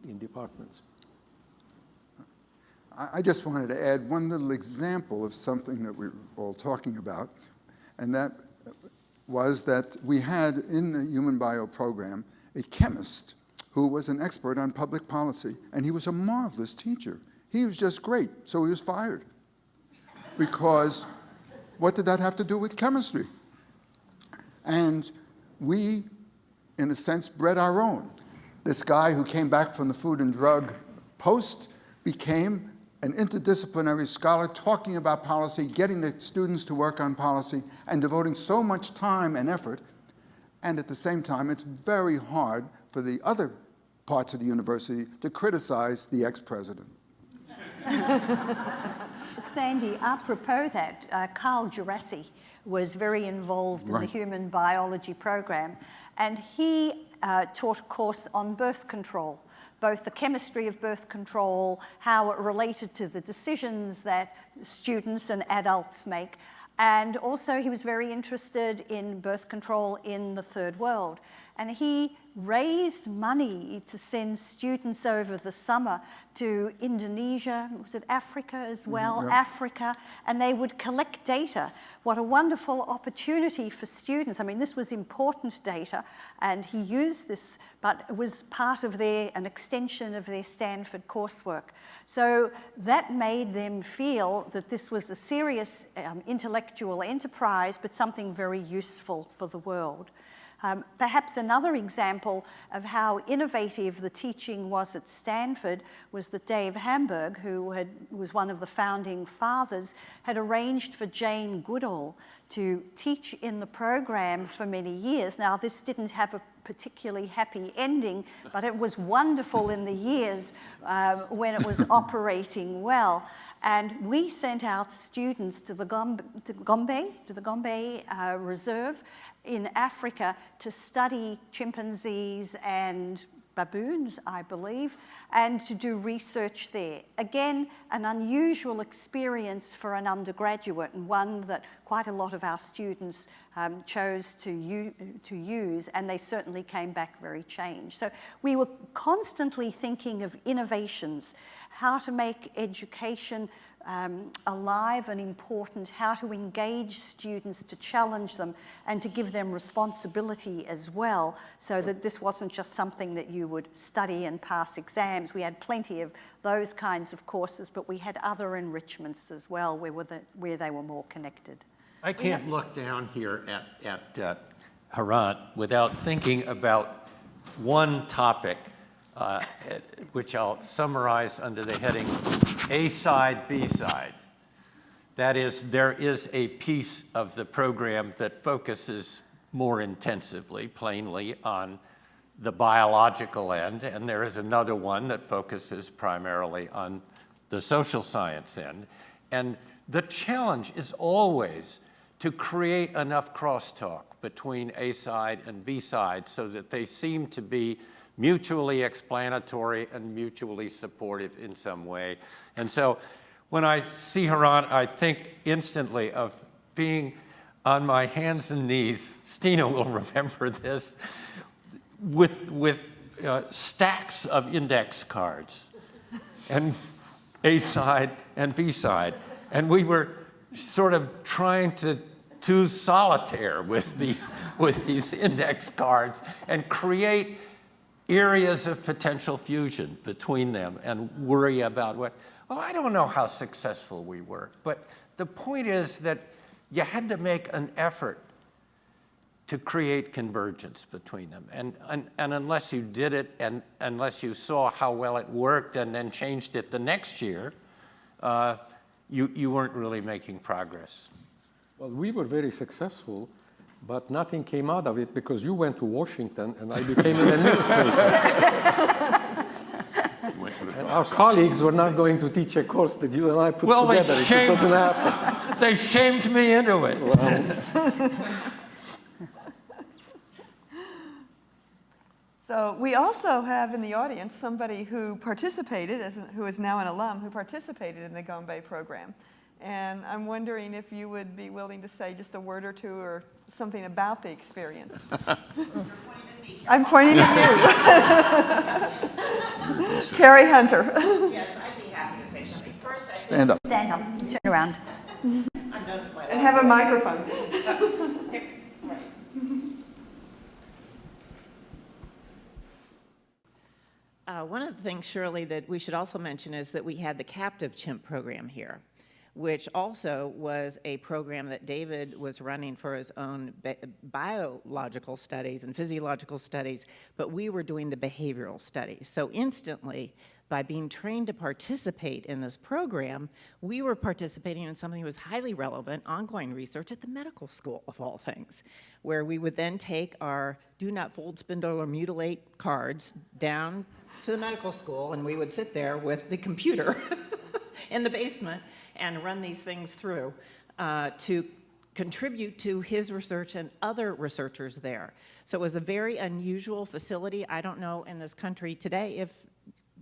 in departments. I just wanted to add one little example of something that we were all talking about, and that was that we had in the human bio program a chemist who was an expert on public policy, and he was a marvelous teacher. He was just great, so he was fired. Because what did that have to do with chemistry? And we, in a sense, bred our own. This guy who came back from the Food and Drug Post became an interdisciplinary scholar talking about policy, getting the students to work on policy, and devoting so much time and effort. And at the same time, it's very hard for the other parts of the university to criticize the ex-president. Sandy, apropos that, Carl Juriassi was very involved in the human biology program, and he taught a course on birth control, both the chemistry of birth control, how it related to the decisions that students and adults make, and also he was very interested in birth control in the third world. And he raised money to send students over the summer to Indonesia, was it Africa as well? Yeah. Africa, and they would collect data. What a wonderful opportunity for students. I mean, this was important data, and he used this, but it was part of an extension of their Stanford coursework. So that made them feel that this was a serious intellectual enterprise, but something very useful for the world. Perhaps another example of how innovative the teaching was at Stanford was that Dave Hamburg, who was one of the founding fathers, had arranged for Jane Goodall to teach in the program for many years. Now, this didn't have a particularly happy ending, but it was wonderful in the years when it was operating well. And we sent out students to the Gombe Reserve in Africa to study chimpanzees and baboons, I believe, and to do research there. Again, an unusual experience for an undergraduate, and one that quite a lot of our students chose to use, and they certainly came back very changed. So we were constantly thinking of innovations, how to make education alive and important, how to engage students, to challenge them, and to give them responsibility as well, so that this wasn't just something that you would study and pass exams. We had plenty of those kinds of courses, but we had other enrichments as well where they were more connected. I can't look down here at Herant without thinking about one topic, which I'll summarize under the heading A side, B side. That is, there is a piece of the program that focuses more intensively, plainly, on the biological end, and there is another one that focuses primarily on the social science end. And the challenge is always to create enough crosstalk between A side and B side so that they seem to be mutually explanatory and mutually supportive in some way. And so when I see Herant, I think instantly of being on my hands and knees, Stina will remember this, with stacks of index cards, and A side and B side. And we were sort of trying to do solitaire with these index cards and create areas of potential fusion between them and worry about what, well, I don't know how successful we were, but the point is that you had to make an effort to create convergence between them. And unless you did it and unless you saw how well it worked and then changed it the next year, you weren't really making progress. Well, we were very successful, but nothing came out of it because you went to Washington and I became an administrator. And our colleagues were not going to teach a course that you and I put together. It doesn't happen. They shamed me into it. Well, So we also have in the audience somebody who participated, who is now an alum, who participated in the Gombe program. And I'm wondering if you would be willing to say just a word or two or something about the experience. I'm pointing at you. Carrie Hunter. Yes, I'd be happy to say something. First, I Stand up. Stand up, turn around. I'm done with my And have a microphone. One of the things, Shirley, that we should also mention is that we had the captive chimp program here, which also was a program that David was running for his own biological studies and physiological studies, but we were doing the behavioral studies. So instantly, by being trained to participate in this program, we were participating in something that was highly relevant, ongoing research at the medical school, of all things, where we would then take our do not fold, spindle, or mutilate cards down to the medical school, and we would sit there with the computer in the basement and run these things through to contribute to his research and other researchers there. So it was a very unusual facility. I don't know in this country today if,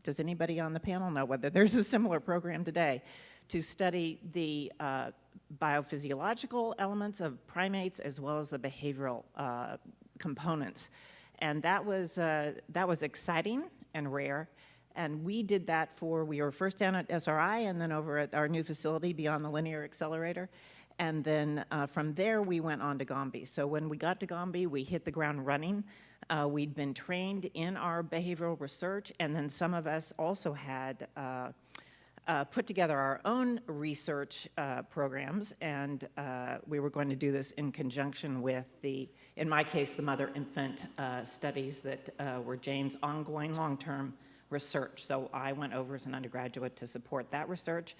does anybody on the panel know whether there's a similar program today to study the biophysiological elements of primates as well as the behavioral components. And that was exciting and rare. And we did that we were first down at SRI and then over at our new facility beyond the linear accelerator. And then from there, we went on to Gombe. So when we got to Gombe, we hit the ground running. We'd been trained in our behavioral research, and then some of us also had put together our own research programs, and we were going to do this in conjunction with in my case, the mother-infant studies that were Jane's ongoing long-term research. So I went over as an undergraduate to support that research.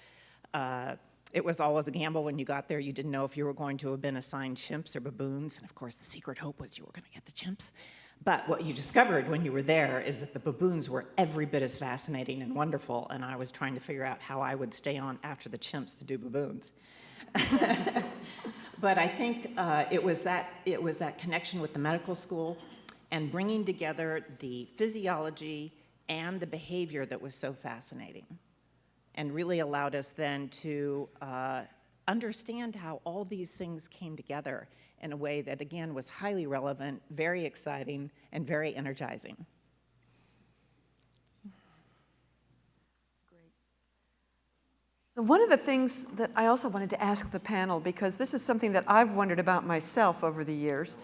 It was always a gamble when you got there. You didn't know if you were going to have been assigned chimps or baboons, and of course the secret hope was you were going to get the chimps. But what you discovered when you were there is that the baboons were every bit as fascinating and wonderful, and I was trying to figure out how I would stay on after the chimps to do baboons. But I think it was that connection with the medical school and bringing together the physiology and the behavior that was so fascinating, and really allowed us then to understand how all these things came together in a way that, again, was highly relevant, very exciting, and very energizing. That's great. So one of the things that I also wanted to ask the panel, because this is something that I've wondered about myself over the years,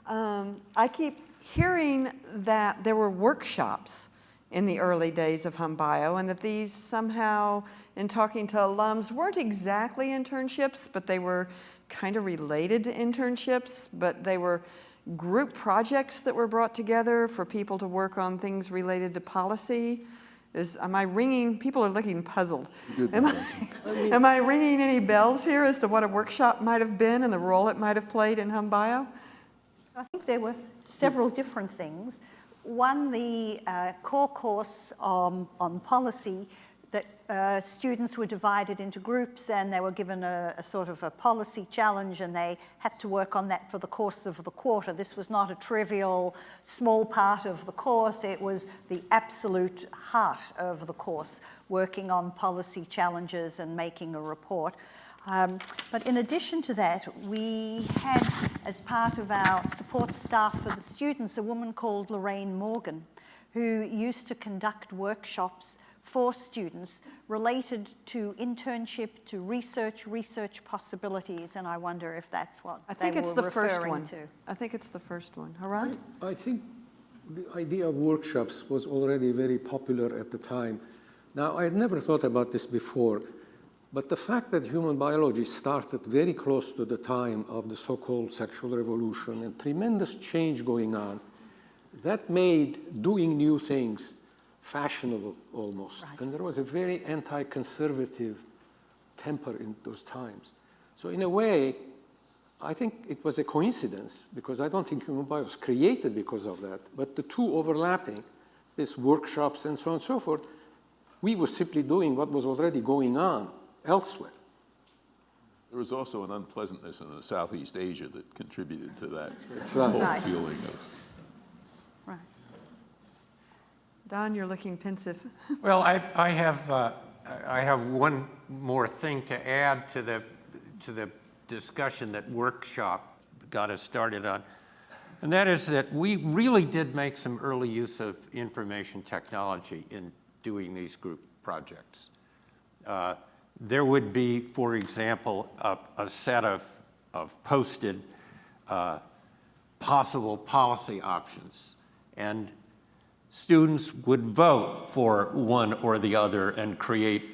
I keep hearing that there were workshops in the early days of HumBio, and that these somehow, in talking to alums, weren't exactly internships, but they were kind of related to internships, but they were group projects that were brought together for people to work on things related to policy. Am I ringing? People are looking puzzled. Am I ringing any bells here as to what a workshop might have been and the role it might have played in HumBio? I think there were several different things. One, the core course on policy, that students were divided into groups and they were given a sort of a policy challenge, and they had to work on that for the course of the quarter. This was not a trivial small part of the course, it was the absolute heart of the course, working on policy challenges and making a report. But in addition to that, we had, as part of our support staff for the students, a woman called Lorraine Morgan, who used to conduct workshops for students related to internship, to research possibilities, and I wonder if that's what I think they it's were the first referring one. to. I think it's the first one. Herant? I think the idea of workshops was already very popular at the time. Now, I had never thought about this before, but the fact that human biology started very close to the time of the so-called sexual revolution and tremendous change going on, that made doing new things fashionable almost. Right. And there was a very anti-conservative temper in those times. So in a way, I think it was a coincidence, because I don't think human biology was created because of that, but the two overlapping, these workshops and so on and so forth, we were simply doing what was already going on elsewhere. There was also an unpleasantness in Southeast Asia that contributed to that right. whole feeling of. Right. Don, you're looking pensive. Well, I have one more thing to add to the discussion that workshop got us started on, and that is that we really did make some early use of information technology in doing these group projects. There would be, for example, a set of posted possible policy options, and students would vote for one or the other and create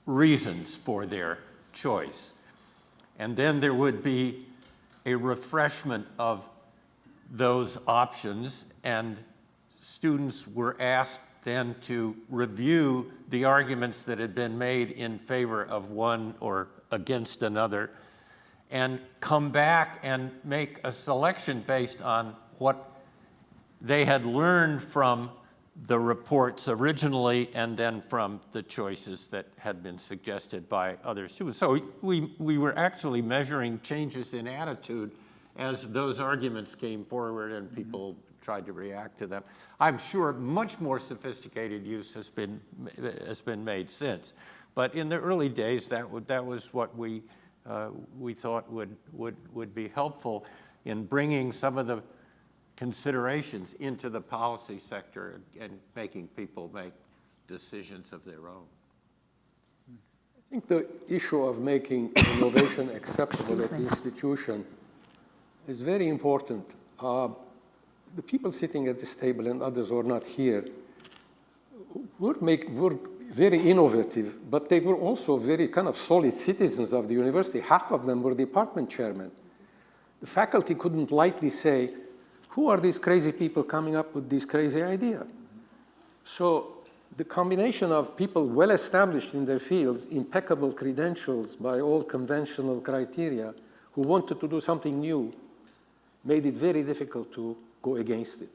reasons for their choice. And then there would be a refreshment of those options, and students were asked then to review the arguments that had been made in favor of one or against another, and come back and make a selection based on what they had learned from the reports originally and then from the choices that had been suggested by other students. So we were actually measuring changes in attitude as those arguments came forward and people tried to react to them. I'm sure much more sophisticated use has been made since. But in the early days, that was what we thought would be helpful in bringing some of the considerations into the policy sector and making people make decisions of their own. I think the issue of making innovation acceptable at the institution is very important. The people sitting at this table and others who are not here were very innovative, but they were also very kind of solid citizens of the university. Half of them were department chairmen. The faculty couldn't lightly say, who are these crazy people coming up with this crazy idea? So the combination of people well established in their fields, impeccable credentials by all conventional criteria, who wanted to do something new, made it very difficult to go against it.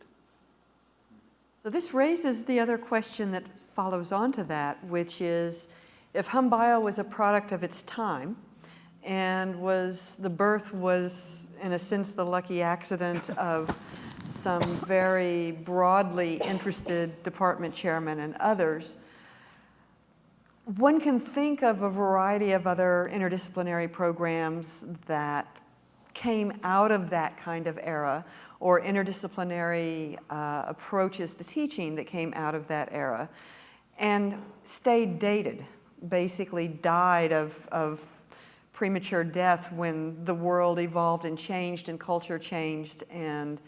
So this raises the other question that follows on to that, which is, if HumBio was a product of its time, and the birth was, in a sense, the lucky accident of some very broadly interested department chairmen and others, one can think of a variety of other interdisciplinary programs that came out of that kind of era, or interdisciplinary approaches to teaching that came out of that era, and stayed dated, basically died of premature death when the world evolved and changed and culture changed, and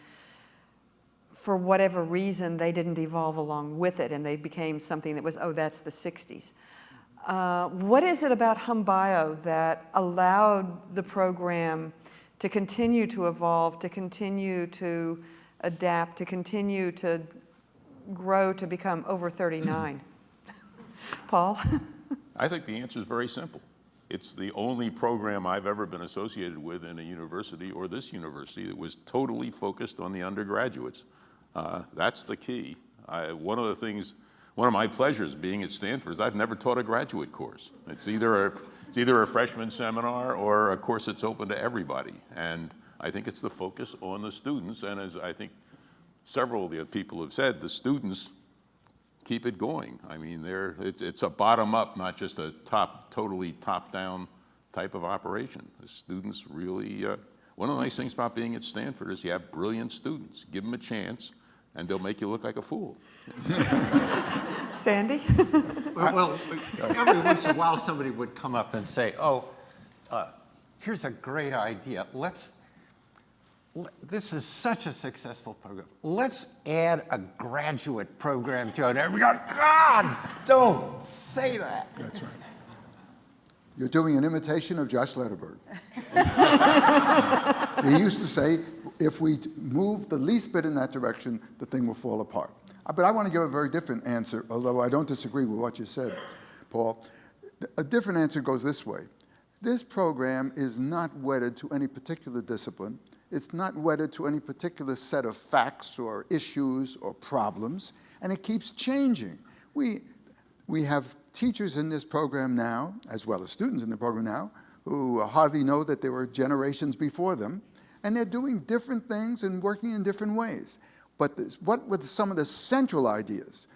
for whatever reason they didn't evolve along with it and they became something that was, oh, that's the 60s. What is it about HumBio that allowed the program to continue to evolve, to continue to adapt, to continue to grow to become over 39? Paul? I think the answer is very simple. It's the only program I've ever been associated with in a university or this university that was totally focused on the undergraduates. That's the key. One of my pleasures being at Stanford is I've never taught a graduate course. It's either a freshman seminar or a course that's open to everybody. And I think it's the focus on the students. And as I think several of the people have said, the students keep it going. I mean, it's a bottom-up, not just a totally top-down type of operation. The students really, one of the nice things about being at Stanford is you have brilliant students. Give them a chance, and they'll make you look like a fool. Sandy? Well, every once in a while somebody would come up and say, here's a great idea. This is such a successful program. Let's add a graduate program to it. And we go, God, don't say that. That's right. You're doing an imitation of Josh Lederberg. He used to say, if we move the least bit in that direction, the thing will fall apart. But I want to give a very different answer, although I don't disagree with what you said, Paul. A different answer goes this way. This program is not wedded to any particular discipline. It's not wedded to any particular set of facts or issues or problems, and it keeps changing. We have teachers in this program now, as well as students in the program now, who hardly know that there were generations before them, and they're doing different things and working in different ways. But what were some of the central ideas?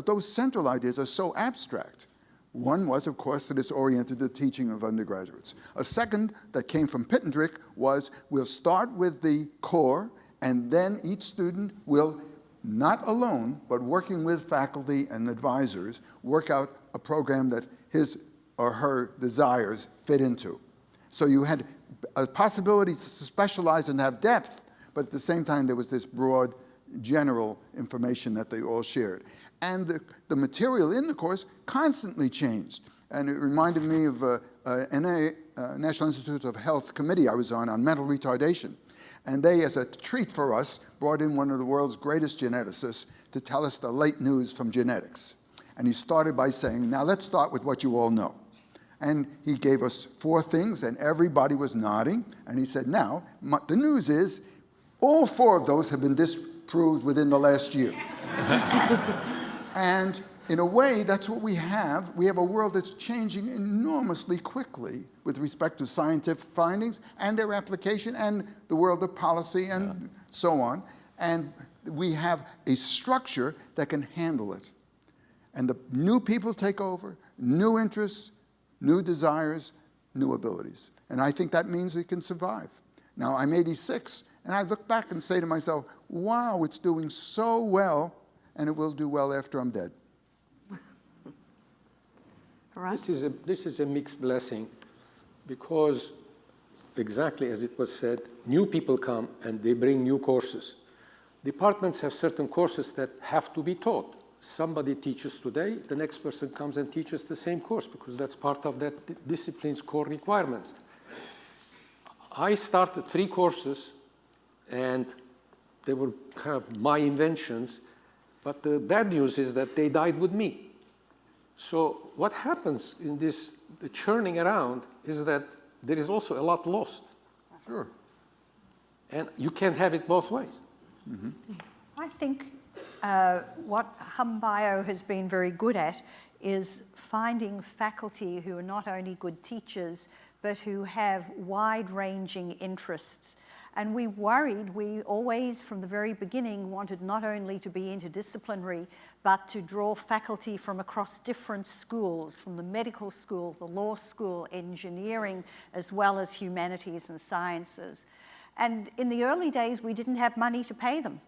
Those central ideas are so abstract. One was, of course, that it's oriented to teaching of undergraduates. A second that came from Pittendrick was, we'll start with the core, and then each student will, not alone, but working with faculty and advisors, work out a program that his or her desires fit into. So you had a possibility to specialize and have depth, but at the same time there was this broad, general information that they all shared. And the material in the course constantly changed. And it reminded me of National Institute of Health committee I was on mental retardation. And they, as a treat for us, brought in one of the world's greatest geneticists to tell us the late news from genetics. And he started by saying, now let's start with what you all know. And he gave us 4 things, and everybody was nodding. And he said, now, the news is, all 4 of those have been disproved within the last year. And in a way, that's what we have. We have a world that's changing enormously quickly with respect to scientific findings and their application and the world of policy and so on. And we have a structure that can handle it. And the new people take over, new interests, new desires, new abilities. And I think that means we can survive. Now, I'm 86, and I look back and say to myself, wow, it's doing so well, and it will do well after I'm dead. This is a mixed blessing, because exactly as it was said, new people come and they bring new courses. Departments have certain courses that have to be taught. Somebody teaches today, the next person comes and teaches the same course because that's part of that discipline's core requirements. I started 3 courses, and they were kind of my inventions, but the bad news is that they died with me. So what happens in this, the churning around, is that there is also a lot lost. Sure. And you can't have it both ways. Mm-hmm. I think what HumBio has been very good at is finding faculty who are not only good teachers, but who have wide-ranging interests. And we always, from the very beginning, wanted not only to be interdisciplinary, but to draw faculty from across different schools, from the medical school, the law school, engineering, as well as humanities and sciences. And in the early days, we didn't have money to pay them.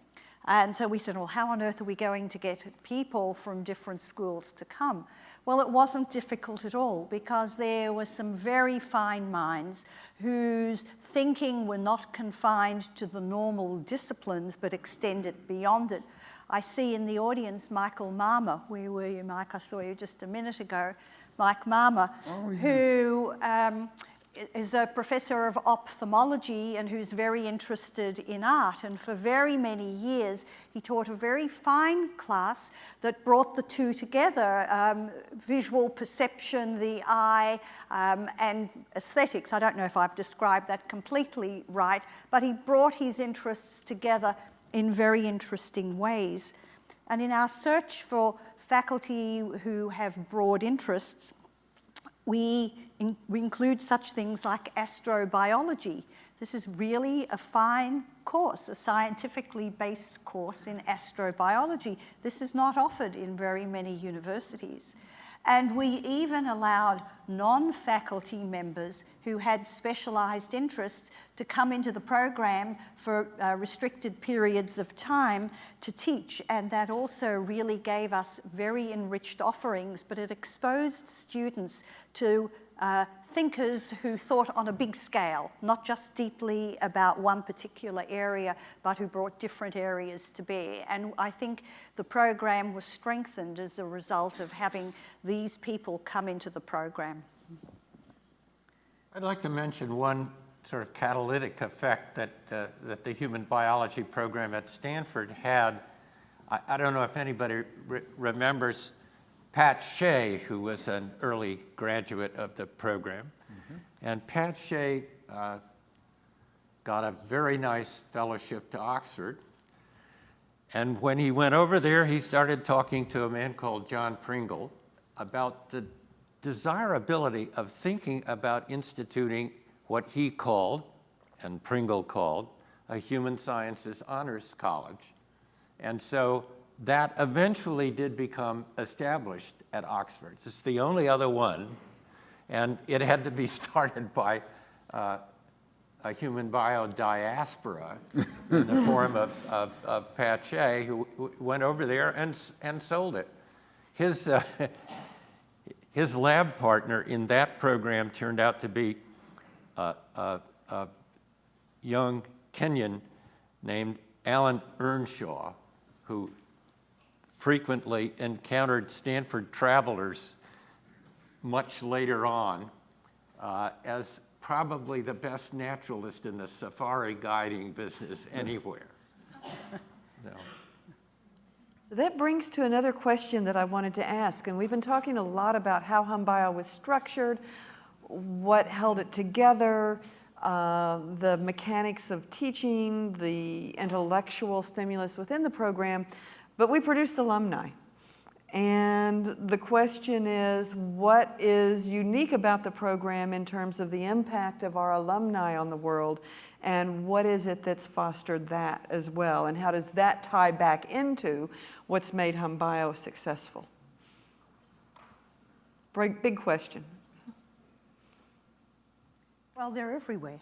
And so we said, well, how on earth are we going to get people from different schools to come? Well, it wasn't difficult at all, because there were some very fine minds whose thinking were not confined to the normal disciplines, but extended beyond it. I see in the audience Michael Marmer. Where were you, Mike? I saw you just a minute ago. Mike Marmer, who is a professor of ophthalmology and who's very interested in art. And for very many years, he taught a very fine class that brought the two together, visual perception, the eye, and aesthetics. I don't know if I've described that completely right, but he brought his interests together in very interesting ways. And in our search for faculty who have broad interests, we include such things like astrobiology. This is really a fine course, a scientifically based course in astrobiology. This is not offered in very many universities. And we even allowed non-faculty members who had specialized interests to come into the program for restricted periods of time to teach. And that also really gave us very enriched offerings, but it exposed students to thinkers who thought on a big scale, not just deeply about one particular area, but who brought different areas to bear. And I think the program was strengthened as a result of having these people come into the program. I'd like to mention one sort of catalytic effect that the human biology program at Stanford had. I don't know if anybody remembers Pat Shea, who was an early graduate of the program. And Pat Shea got a very nice fellowship to Oxford. And when he went over there, he started talking to a man called John Pringle about the desirability of thinking about instituting what he called, and Pringle called, a human sciences honors college. And so that eventually did become established at Oxford. It's the only other one, and it had to be started by a human bio diaspora in the form of Pat Shea, who went over there and sold it. His lab partner in that program turned out to be a young Kenyan named Alan Earnshaw, who frequently encountered Stanford travelers much later on as probably the best naturalist in the safari guiding business anywhere. No. So that brings to another question that I wanted to ask, and we've been talking a lot about how HumBio was structured, what held it together, the mechanics of teaching, the intellectual stimulus within the program, but we produced alumni. And the question is, what is unique about the program in terms of the impact of our alumni on the world, and what is it that's fostered that as well, and how does that tie back into what's made HumBio successful? Big question. Well, they're everywhere.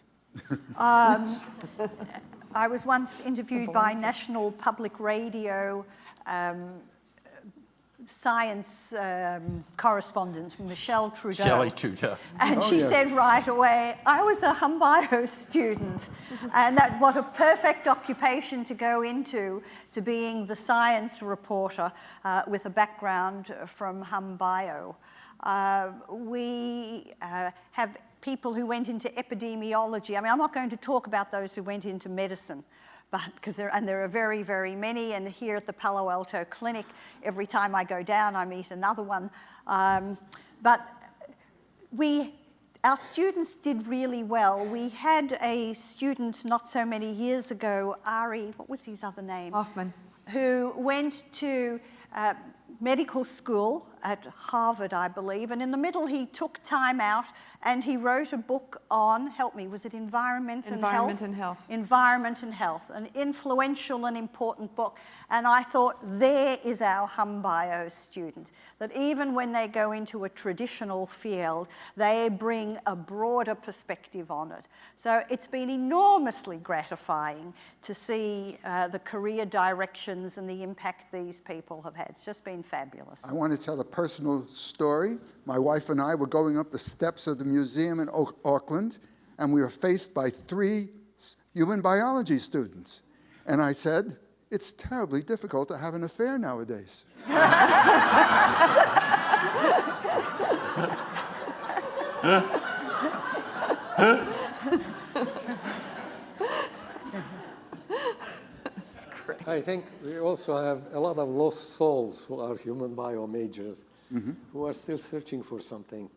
I was once interviewed by National Public Radio science correspondent, Michelle Trudeau. Shirley Trudeau. And she said right away, I was a HumBio student. And that what a perfect occupation to go into, to being the science reporter with a background from HumBio. We have people who went into epidemiology. I mean, I'm not going to talk about those who went into medicine, but because there are very, very many. And here at the Palo Alto Clinic, every time I go down, I meet another one. But our students did really well. We had a student not so many years ago, Ari, what was his other name? Hoffman. Who went to medical school at Harvard, I believe, and in the middle he took time out and he wrote a book on, help me, was it Environment and Health? Environment and Health, an influential and important book. And I thought, there is our HumBio student, that even when they go into a traditional field, they bring a broader perspective on it. So it's been enormously gratifying to see the career directions and the impact these people have had. It's just been fabulous. I want to tell a personal story. My wife and I were going up the steps of the museum in Auckland, and we were faced by 3 human biology students. And I said, it's terribly difficult to have an affair nowadays. I think we also have a lot of lost souls who are human bio majors, who are still searching for something.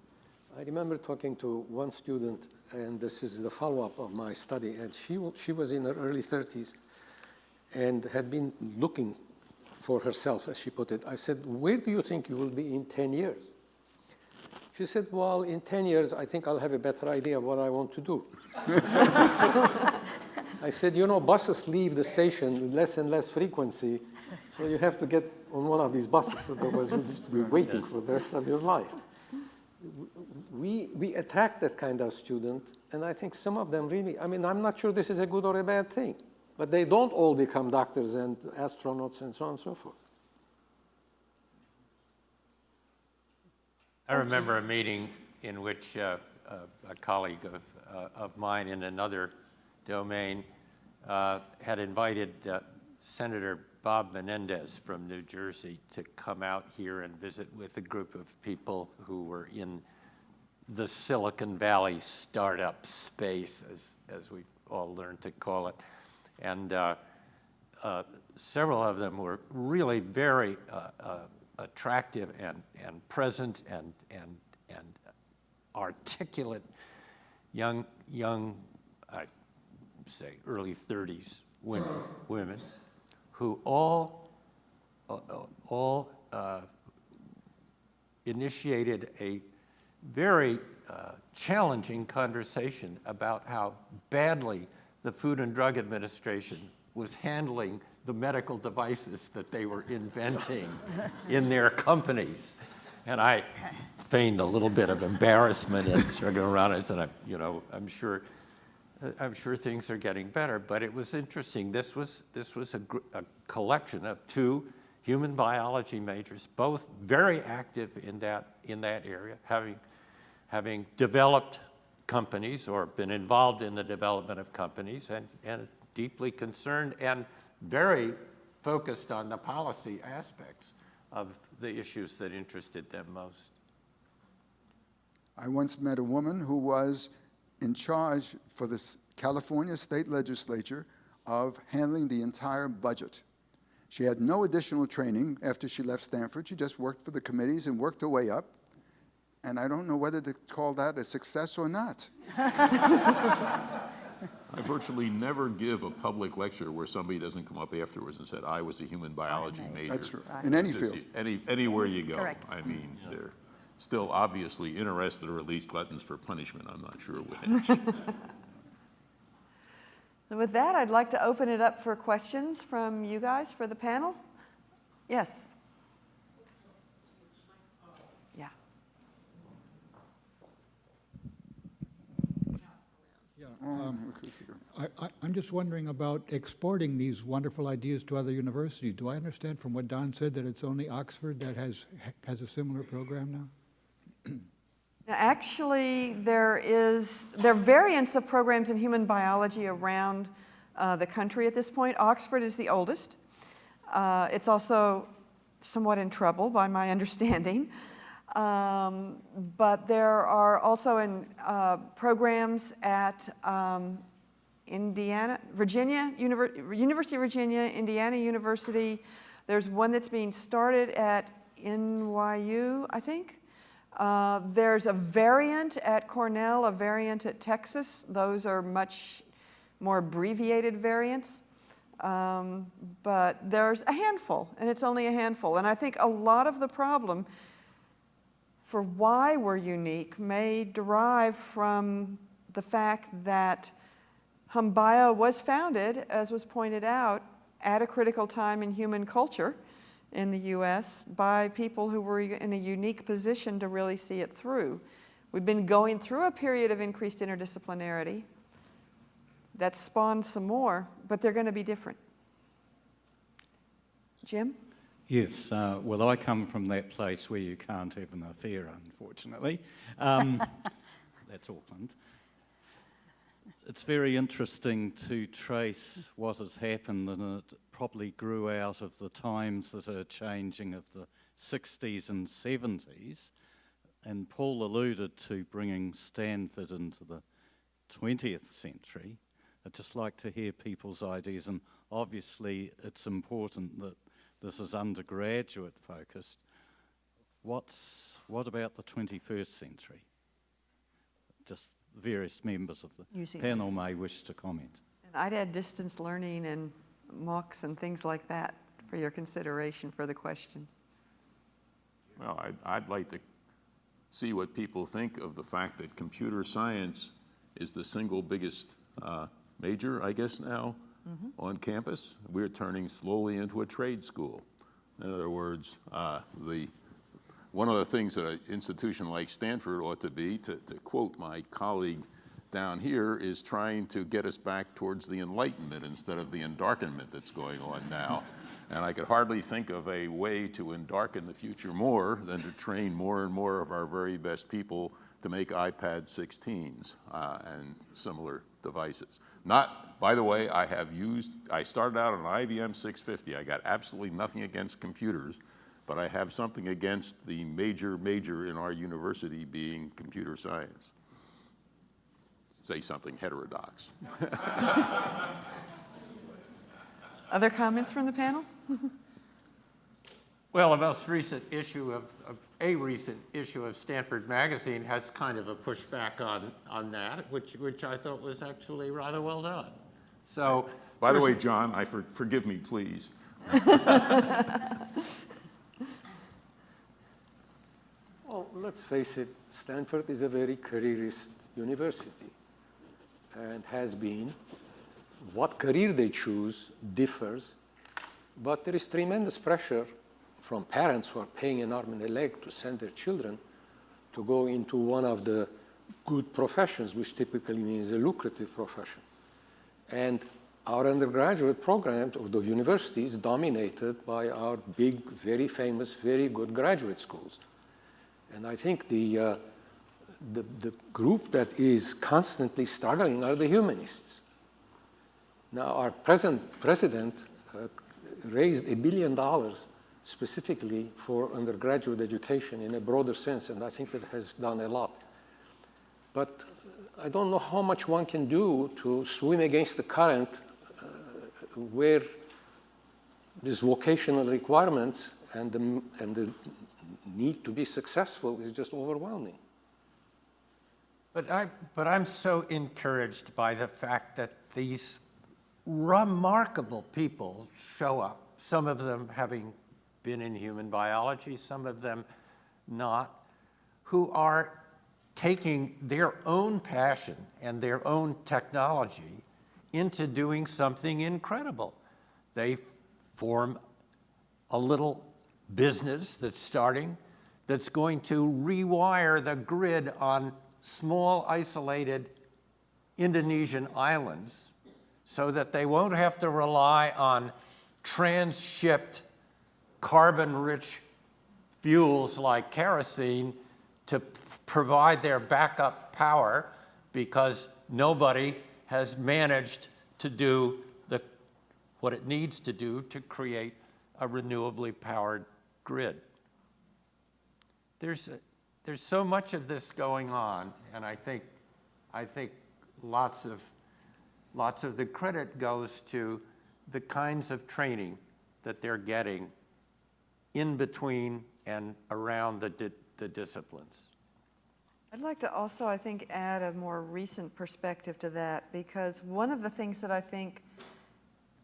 I remember talking to one student, and this is the follow-up of my study, and she was in her early 30s and had been looking for herself, as she put it. I said, where do you think you will be in 10 years? She said, well, in 10 years, I think I'll have a better idea of what I want to do. I said, you know, buses leave the station with less and less frequency, So you have to get on one of these buses, otherwise you used to be waiting for the rest of your life. We attack that kind of student, and I think some of them really, I mean, I'm not sure this is a good or a bad thing, but they don't all become doctors and astronauts and so on and so forth. I remember a meeting in which a colleague of mine in another domain had invited Senator Bob Menendez from New Jersey to come out here and visit with a group of people who were in the Silicon Valley startup space, as we've all learned to call it. And several of them were really very attractive and present and articulate young, I'd say early 30s women who all initiated a very challenging conversation about how badly the Food and Drug Administration was handling the medical devices that they were inventing in their companies. And I feigned a little bit of embarrassment and started around. I said, I'm sure things are getting better. But it was interesting. This was a collection of two human biology majors, both very active in that area, having developed companies or been involved in the development of companies, and deeply concerned and very focused on the policy aspects of the issues that interested them most. I once met a woman who was in charge for the California state legislature of handling the entire budget. She had no additional training after she left Stanford. She just worked for the committees and worked her way up. And I don't know whether to call that a success or not. I virtually never give a public lecture where somebody doesn't come up afterwards and said, I was a human biology major. That's right. In any field. Anywhere you go. Correct. I mean, they're still obviously interested, or at least gluttons for punishment. I'm not sure which. And with that, I'd like to open it up for questions from you guys for the panel. Yes. Yeah. I'm just wondering about exporting these wonderful ideas to other universities. Do I understand from what Don said that it's only Oxford that has a similar program now? Now, actually, there are variants of programs in human biology around the country at this point. Oxford is the oldest. It's also somewhat in trouble, by my understanding. But there are also programs at University of Virginia, Indiana University. There's one that's being started at NYU, I think. There's a variant at Cornell, a variant at Texas. Those are much more abbreviated variants. But there's a handful, and it's only a handful. And I think a lot of the problem for why we're unique may derive from the fact that HumBio was founded, as was pointed out, at a critical time in human culture in the US by people who were in a unique position to really see it through. We've been going through a period of increased interdisciplinarity that spawned some more, but they're going to be different. Jim? Yes, well, I come from that place where you can't have an affair, unfortunately. That's Auckland. It's very interesting to trace what has happened, and it probably grew out of the times that are changing of the 60s and 70s. And Paul alluded to bringing Stanford into the 20th century. I'd just like to hear people's ideas, and obviously it's important that this is undergraduate focused. What about the 21st century? Just various members of the panel may wish to comment. And I'd add distance learning and MOOCs and things like that for your consideration for the question. Well, I'd like to see what people think of the fact that computer science is the single biggest major, I guess now, on campus. We're turning slowly into a trade school. In other words, one of the things that an institution like Stanford ought to be, to quote my colleague down here, is trying to get us back towards the Enlightenment instead of the endarkenment that's going on now. And I could hardly think of a way to endarken the future more than to train more and more of our very best people to make iPad 16s and similar devices. By the way, I started out on an IBM 650. I got absolutely nothing against computers, but I have something against the major in our university being computer science. Say something heterodox. Other comments from the panel? Well, a recent issue of Stanford Magazine has kind of a pushback on that, which I thought was actually rather well done. So, by the way, John, forgive me, please. Well, let's face it, Stanford is a very careerist university and has been. What career they choose differs, but there is tremendous pressure from parents who are paying an arm and a leg to send their children to go into one of the good professions, which typically means a lucrative profession. And our undergraduate programs of the university is dominated by our big, very famous, very good graduate schools. And I think the group that is constantly struggling are the humanists. Now, our present president raised $1 billion specifically for undergraduate education in a broader sense, and I think it has done a lot. But I don't know how much one can do to swim against the current where these vocational requirements and the need to be successful is just overwhelming. But I'm so encouraged by the fact that these remarkable people show up, some of them having been in human biology, some of them not, who are taking their own passion and their own technology into doing something incredible. They form a little business that's starting that's going to rewire the grid on small, isolated Indonesian islands so that they won't have to rely on transshipped carbon-rich fuels like kerosene to provide their backup power, because nobody has managed to do what it needs to do to create a renewably powered grid. There's so much of this going on, and I think lots of the credit goes to the kinds of training that they're getting in between and around the disciplines. I'd like to also, I think, add a more recent perspective to that, because one of the things that I think,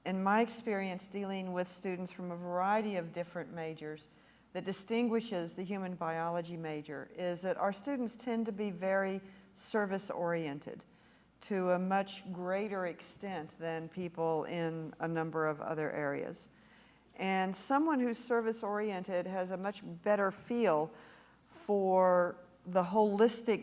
in my experience dealing with students from a variety of different majors, that distinguishes the human biology major is that our students tend to be very service-oriented to a much greater extent than people in a number of other areas. And someone who's service-oriented has a much better feel for the holistic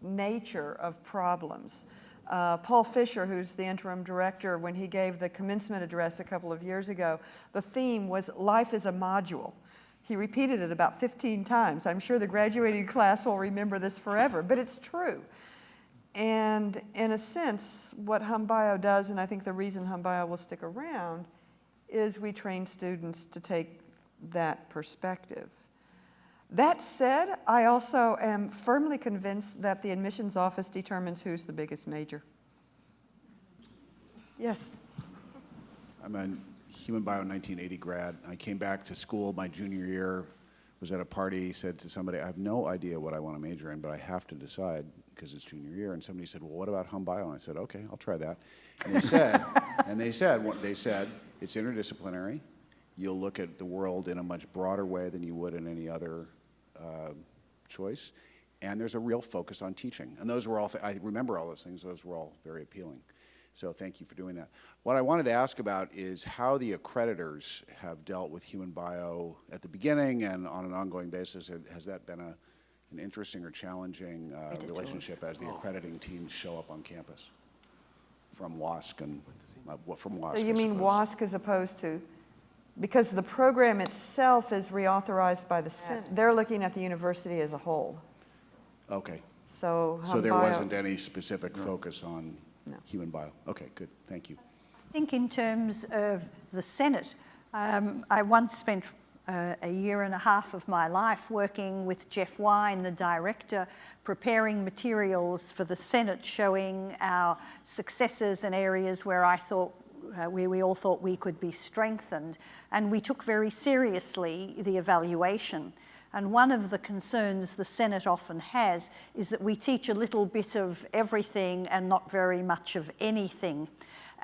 nature of problems. Paul Fisher, who's the interim director, when he gave the commencement address a couple of years ago, the theme was life is a module. He repeated it about 15 times. I'm sure the graduating class will remember this forever, but it's true. And in a sense, what HumBio does, and I think the reason HumBio will stick around, is we train students to take that perspective. That said, I also am firmly convinced that the admissions office determines who's the biggest major. Yes? I'm a human bio 1980 grad. I came back to school my junior year, was at a party, said to somebody, I have no idea what I want to major in, but I have to decide because it's junior year. And somebody said, well, what about HumBio? And I said, okay, I'll try that. And they said, it's interdisciplinary. You'll look at the world in a much broader way than you would in any other choice. And there's a real focus on teaching. And those were all, I remember all those things, those were all very appealing. So thank you for doing that. What I wanted to ask about is how the accreditors have dealt with human bio at the beginning and on an ongoing basis. Has that been an interesting or challenging relationship as the accrediting teams show up on campus from WASC and from WASC? So you mean WASC as opposed to, because the program itself is reauthorized by the Senate. They're looking at the university as a whole. Okay. So there wasn't any specific focus on human bio. Okay, good. Thank you. I think in terms of the Senate, I once spent a year and a half of my life working with Jeff Wine, the director, preparing materials for the Senate showing our successes and areas where where we all thought we could be strengthened. And we took very seriously the evaluation. And one of the concerns the Senate often has is that we teach a little bit of everything and not very much of anything.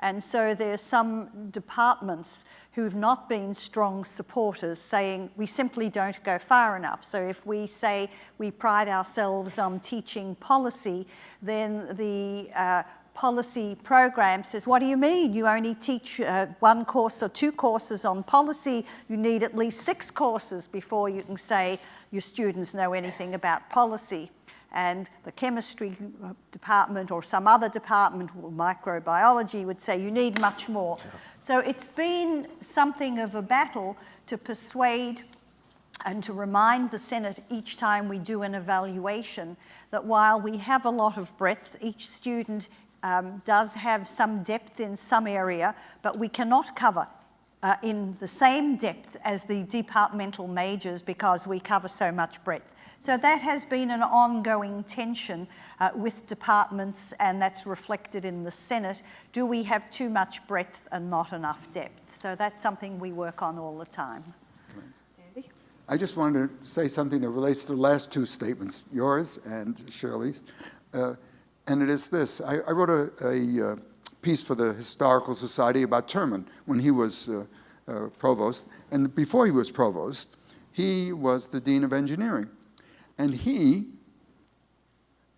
And so there are some departments who've not been strong supporters saying we simply don't go far enough. So if we say we pride ourselves on teaching policy, then the policy program says, what do you mean? You only teach one course or two courses on policy. You need at least 6 courses before you can say your students know anything about policy. And the chemistry department or some other department, or microbiology, would say you need much more. So it's been something of a battle to persuade and to remind the Senate each time we do an evaluation that while we have a lot of breadth, each student does have some depth in some area, but we cannot cover in the same depth as the departmental majors because we cover so much breadth. So that has been an ongoing tension with departments, and that's reflected in the Senate. Do we have too much breadth and not enough depth? So that's something we work on all the time. Sandy? I just wanted to say something that relates to the last 2 statements, yours and Shirley's. And it is this. I wrote a piece for the Historical Society about Terman when he was provost. And before he was provost, he was the dean of engineering. And he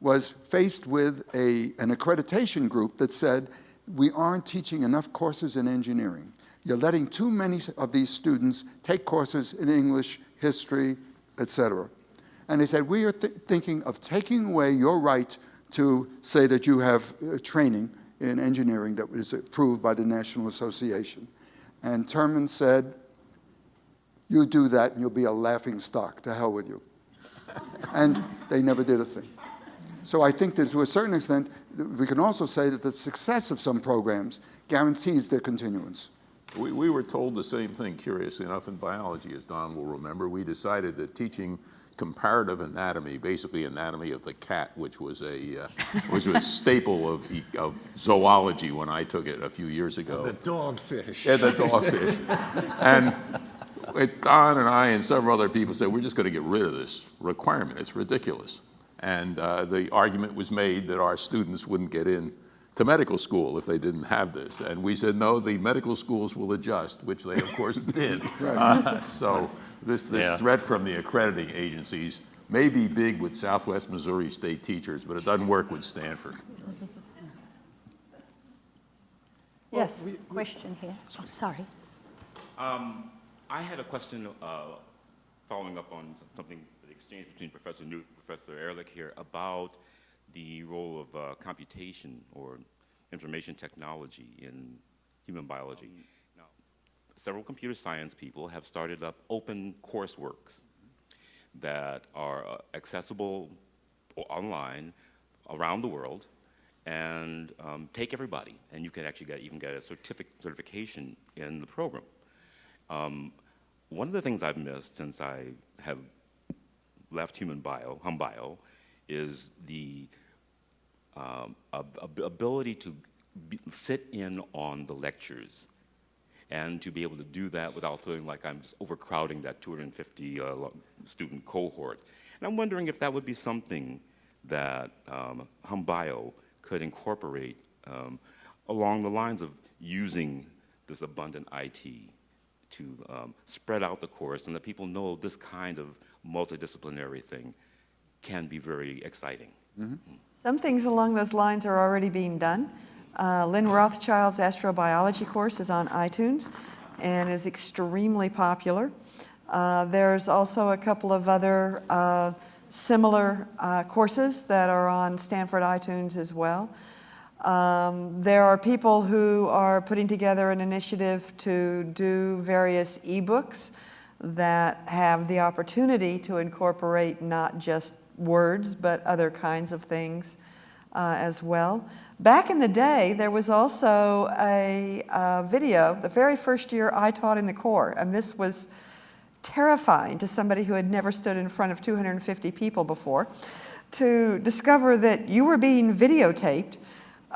was faced with an accreditation group that said, we aren't teaching enough courses in engineering. You're letting too many of these students take courses in English, history, etc. And they said, we are thinking of taking away your right to say that you have training in engineering that is approved by the National Association. And Terman said, you do that and you'll be a laughing stock. To hell with you. And they never did a thing. So I think that to a certain extent, we can also say that the success of some programs guarantees their continuance. We were told the same thing, curiously enough, in biology, as Don will remember. We decided that teaching comparative anatomy, basically anatomy of the cat, which was a staple of zoology when I took it a few years ago. The dogfish. Yeah, the dogfish. And Don and I and several other people said, we're just going to get rid of this requirement. It's ridiculous. And the argument was made that our students wouldn't get in to medical school if they didn't have this. And we said, no, the medical schools will adjust, which they, of course, did. So this threat from the accrediting agencies may be big with Southwest Missouri State teachers, but it doesn't work with Stanford. Yes, question here. Oh, sorry. I had a question following up on something, the exchange between Professor Newt and Professor Ehrlich here about the role of computation or information technology in human biology. Now, several computer science people have started up open courseworks that are accessible online around the world and take everybody, and you can actually even get a certification in the program. One of the things I've missed since I have left hum bio, is the ability to sit in on the lectures and to be able to do that without feeling like I'm just overcrowding that 250 student cohort. And I'm wondering if that would be something that hum bio could incorporate along the lines of using this abundant IT to spread out the course and that people know this kind of multidisciplinary thing can be very exciting. Some things along those lines are already being done. Lynn Rothschild's astrobiology course is on iTunes and is extremely popular. There's also a couple of other similar courses that are on Stanford iTunes as well. There are people who are putting together an initiative to do various ebooks that have the opportunity to incorporate not just words, but other kinds of things as well. Back in the day, there was also a video, the very first year I taught in the Corps, and this was terrifying to somebody who had never stood in front of 250 people before, to discover that you were being videotaped,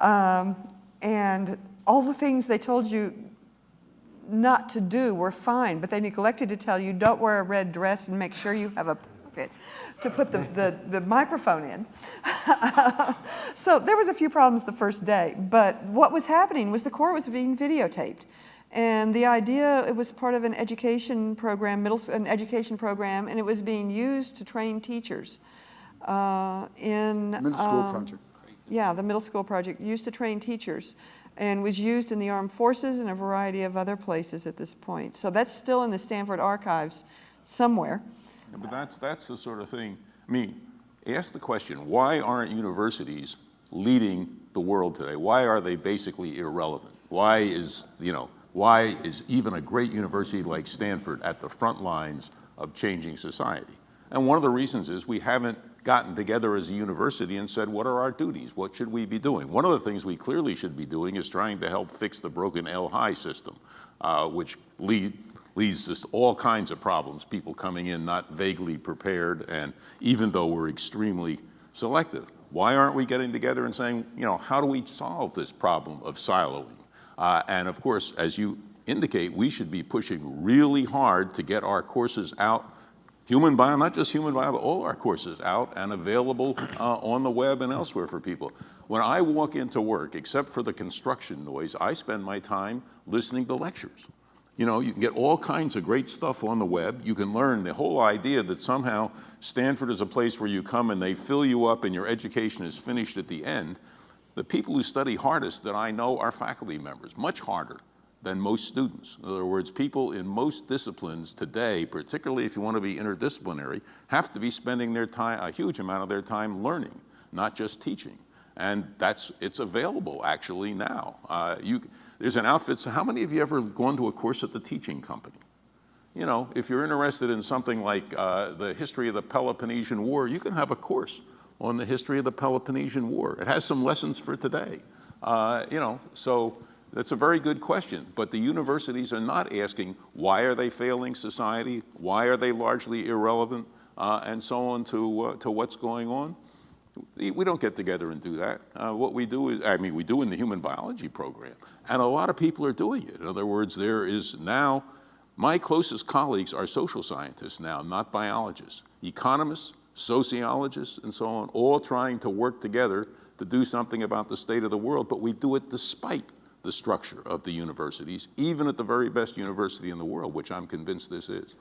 and all the things they told you not to do were fine, but they neglected to tell you, don't wear a red dress and make sure you have a pocket to put the microphone in. So there was a few problems the first day, but what was happening was the Corps was being videotaped. And the idea, it was part of an education program, an education program, and it was being used to train teachers in... Middle school project. Yeah, the middle school project, used to train teachers, and was used in the armed forces and a variety of other places at this point. So that's still in the Stanford archives somewhere. Yeah, but that's the sort of thing, I mean, ask the question, why aren't universities leading the world today? Why are they basically irrelevant? Why is even a great university like Stanford at the front lines of changing society? And one of the reasons is we haven't gotten together as a university and said, what are our duties? What should we be doing? One of the things we clearly should be doing is trying to help fix the broken L-high system, which leads to all kinds of problems, people coming in not vaguely prepared, and even though we're extremely selective. Why aren't we getting together and saying, how do we solve this problem of siloing? And of course, as you indicate, we should be pushing really hard to get our courses out, human bio, not just human bio, but all our courses out and available on the web and elsewhere for people. When I walk into work, except for the construction noise, I spend my time listening to lectures. You can get all kinds of great stuff on the web. You can learn the whole idea that somehow Stanford is a place where you come and they fill you up and your education is finished at the end. The people who study hardest that I know are faculty members, much harder than most students. In other words, people in most disciplines today, particularly if you want to be interdisciplinary, have to be spending their time, a huge amount of their time learning, not just teaching. And it's available actually now. There's an outfit, so how many of you ever gone to a course at the teaching company? If you're interested in something like the history of the Peloponnesian War, you can have a course on the history of the Peloponnesian War. It has some lessons for today. So that's a very good question, but the universities are not asking why are they failing society, why are they largely irrelevant, and so on to what's going on. We don't get together and do that. What we do is, we do in the human biology program, and a lot of people are doing it. In other words, there is now, my closest colleagues are social scientists now, not biologists, economists, sociologists, and so on, all trying to work together to do something about the state of the world, but we do it despite the structure of the universities, even at the very best university in the world, which I'm convinced this is.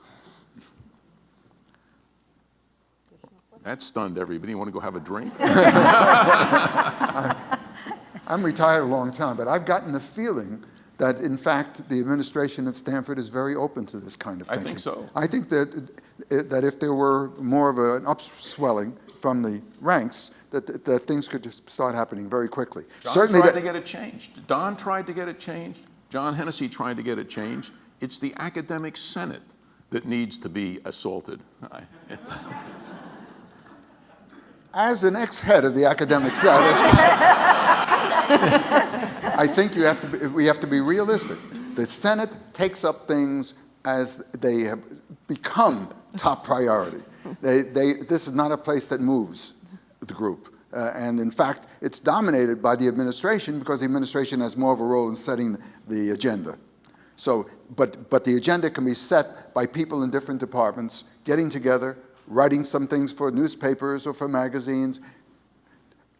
That stunned everybody. You want to go have a drink? I'm retired a long time, but I've gotten the feeling that, in fact, the administration at Stanford is very open to this kind of thinking. I think so. I think that if there were more of an upswelling from the ranks, that things could just start happening very quickly. John tried to get it changed. Don tried to get it changed. John Hennessy tried to get it changed. It's the academic senate that needs to be assaulted. As an ex-head of the academic senate, I think we have to be realistic. The Senate takes up things as they have become top priority. This is not a place that moves the group. And in fact, it's dominated by the administration because the administration has more of a role in setting the agenda. So, but the agenda can be set by people in different departments getting together, writing some things for newspapers or for magazines,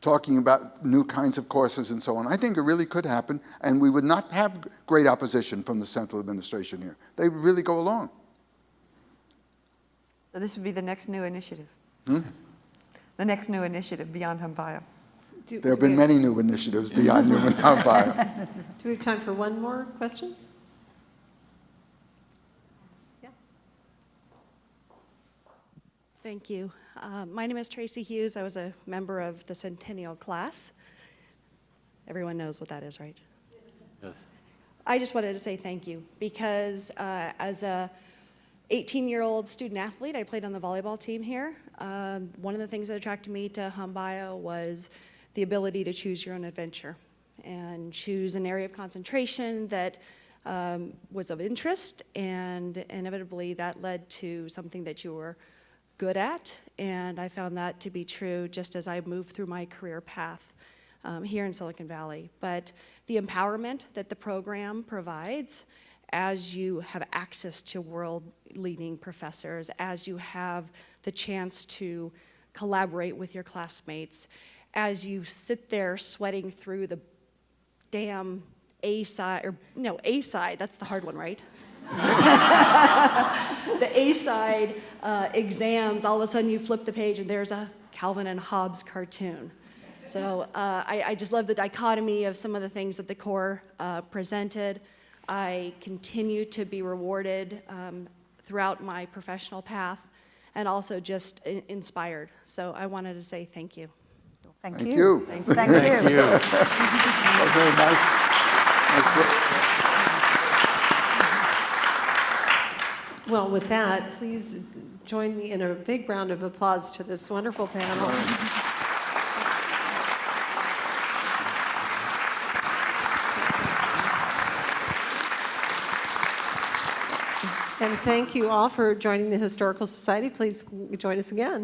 talking about new kinds of courses and so on. I think it really could happen, and we would not have great opposition from the central administration here. They would really go along. So this would be the next new initiative. Hmm? The next new initiative beyond hum bio. There have been many new initiatives beyond human bio. Do we have time for one more question? Yeah. Thank you. My name is Tracy Hughes. I was a member of the Centennial class. Everyone knows what that is, right? Yes. I just wanted to say thank you because as a 18-year-old student athlete, I played on the volleyball team here. One of the things that attracted me to hum bio was the ability to choose your own adventure and choose an area of concentration that was of interest, and inevitably that led to something that you were good at, and I found that to be true just as I moved through my career path here in Silicon Valley. But the empowerment that the program provides as you have access to world-leading professors, as you have the chance to collaborate with your classmates, as you sit there sweating through the damn A-side, that's the hard one, right? The A-side exams, all of a sudden you flip the page and there's a Calvin and Hobbes cartoon. So I just love the dichotomy of some of the things that the core presented. I continue to be rewarded throughout my professional path and also just inspired. So I wanted to say thank you. Thank you. you. Thank you. That was very nice. Well, with that, please join me in a big round of applause to this wonderful panel. And thank you all for joining the Historical Society. Please join us again.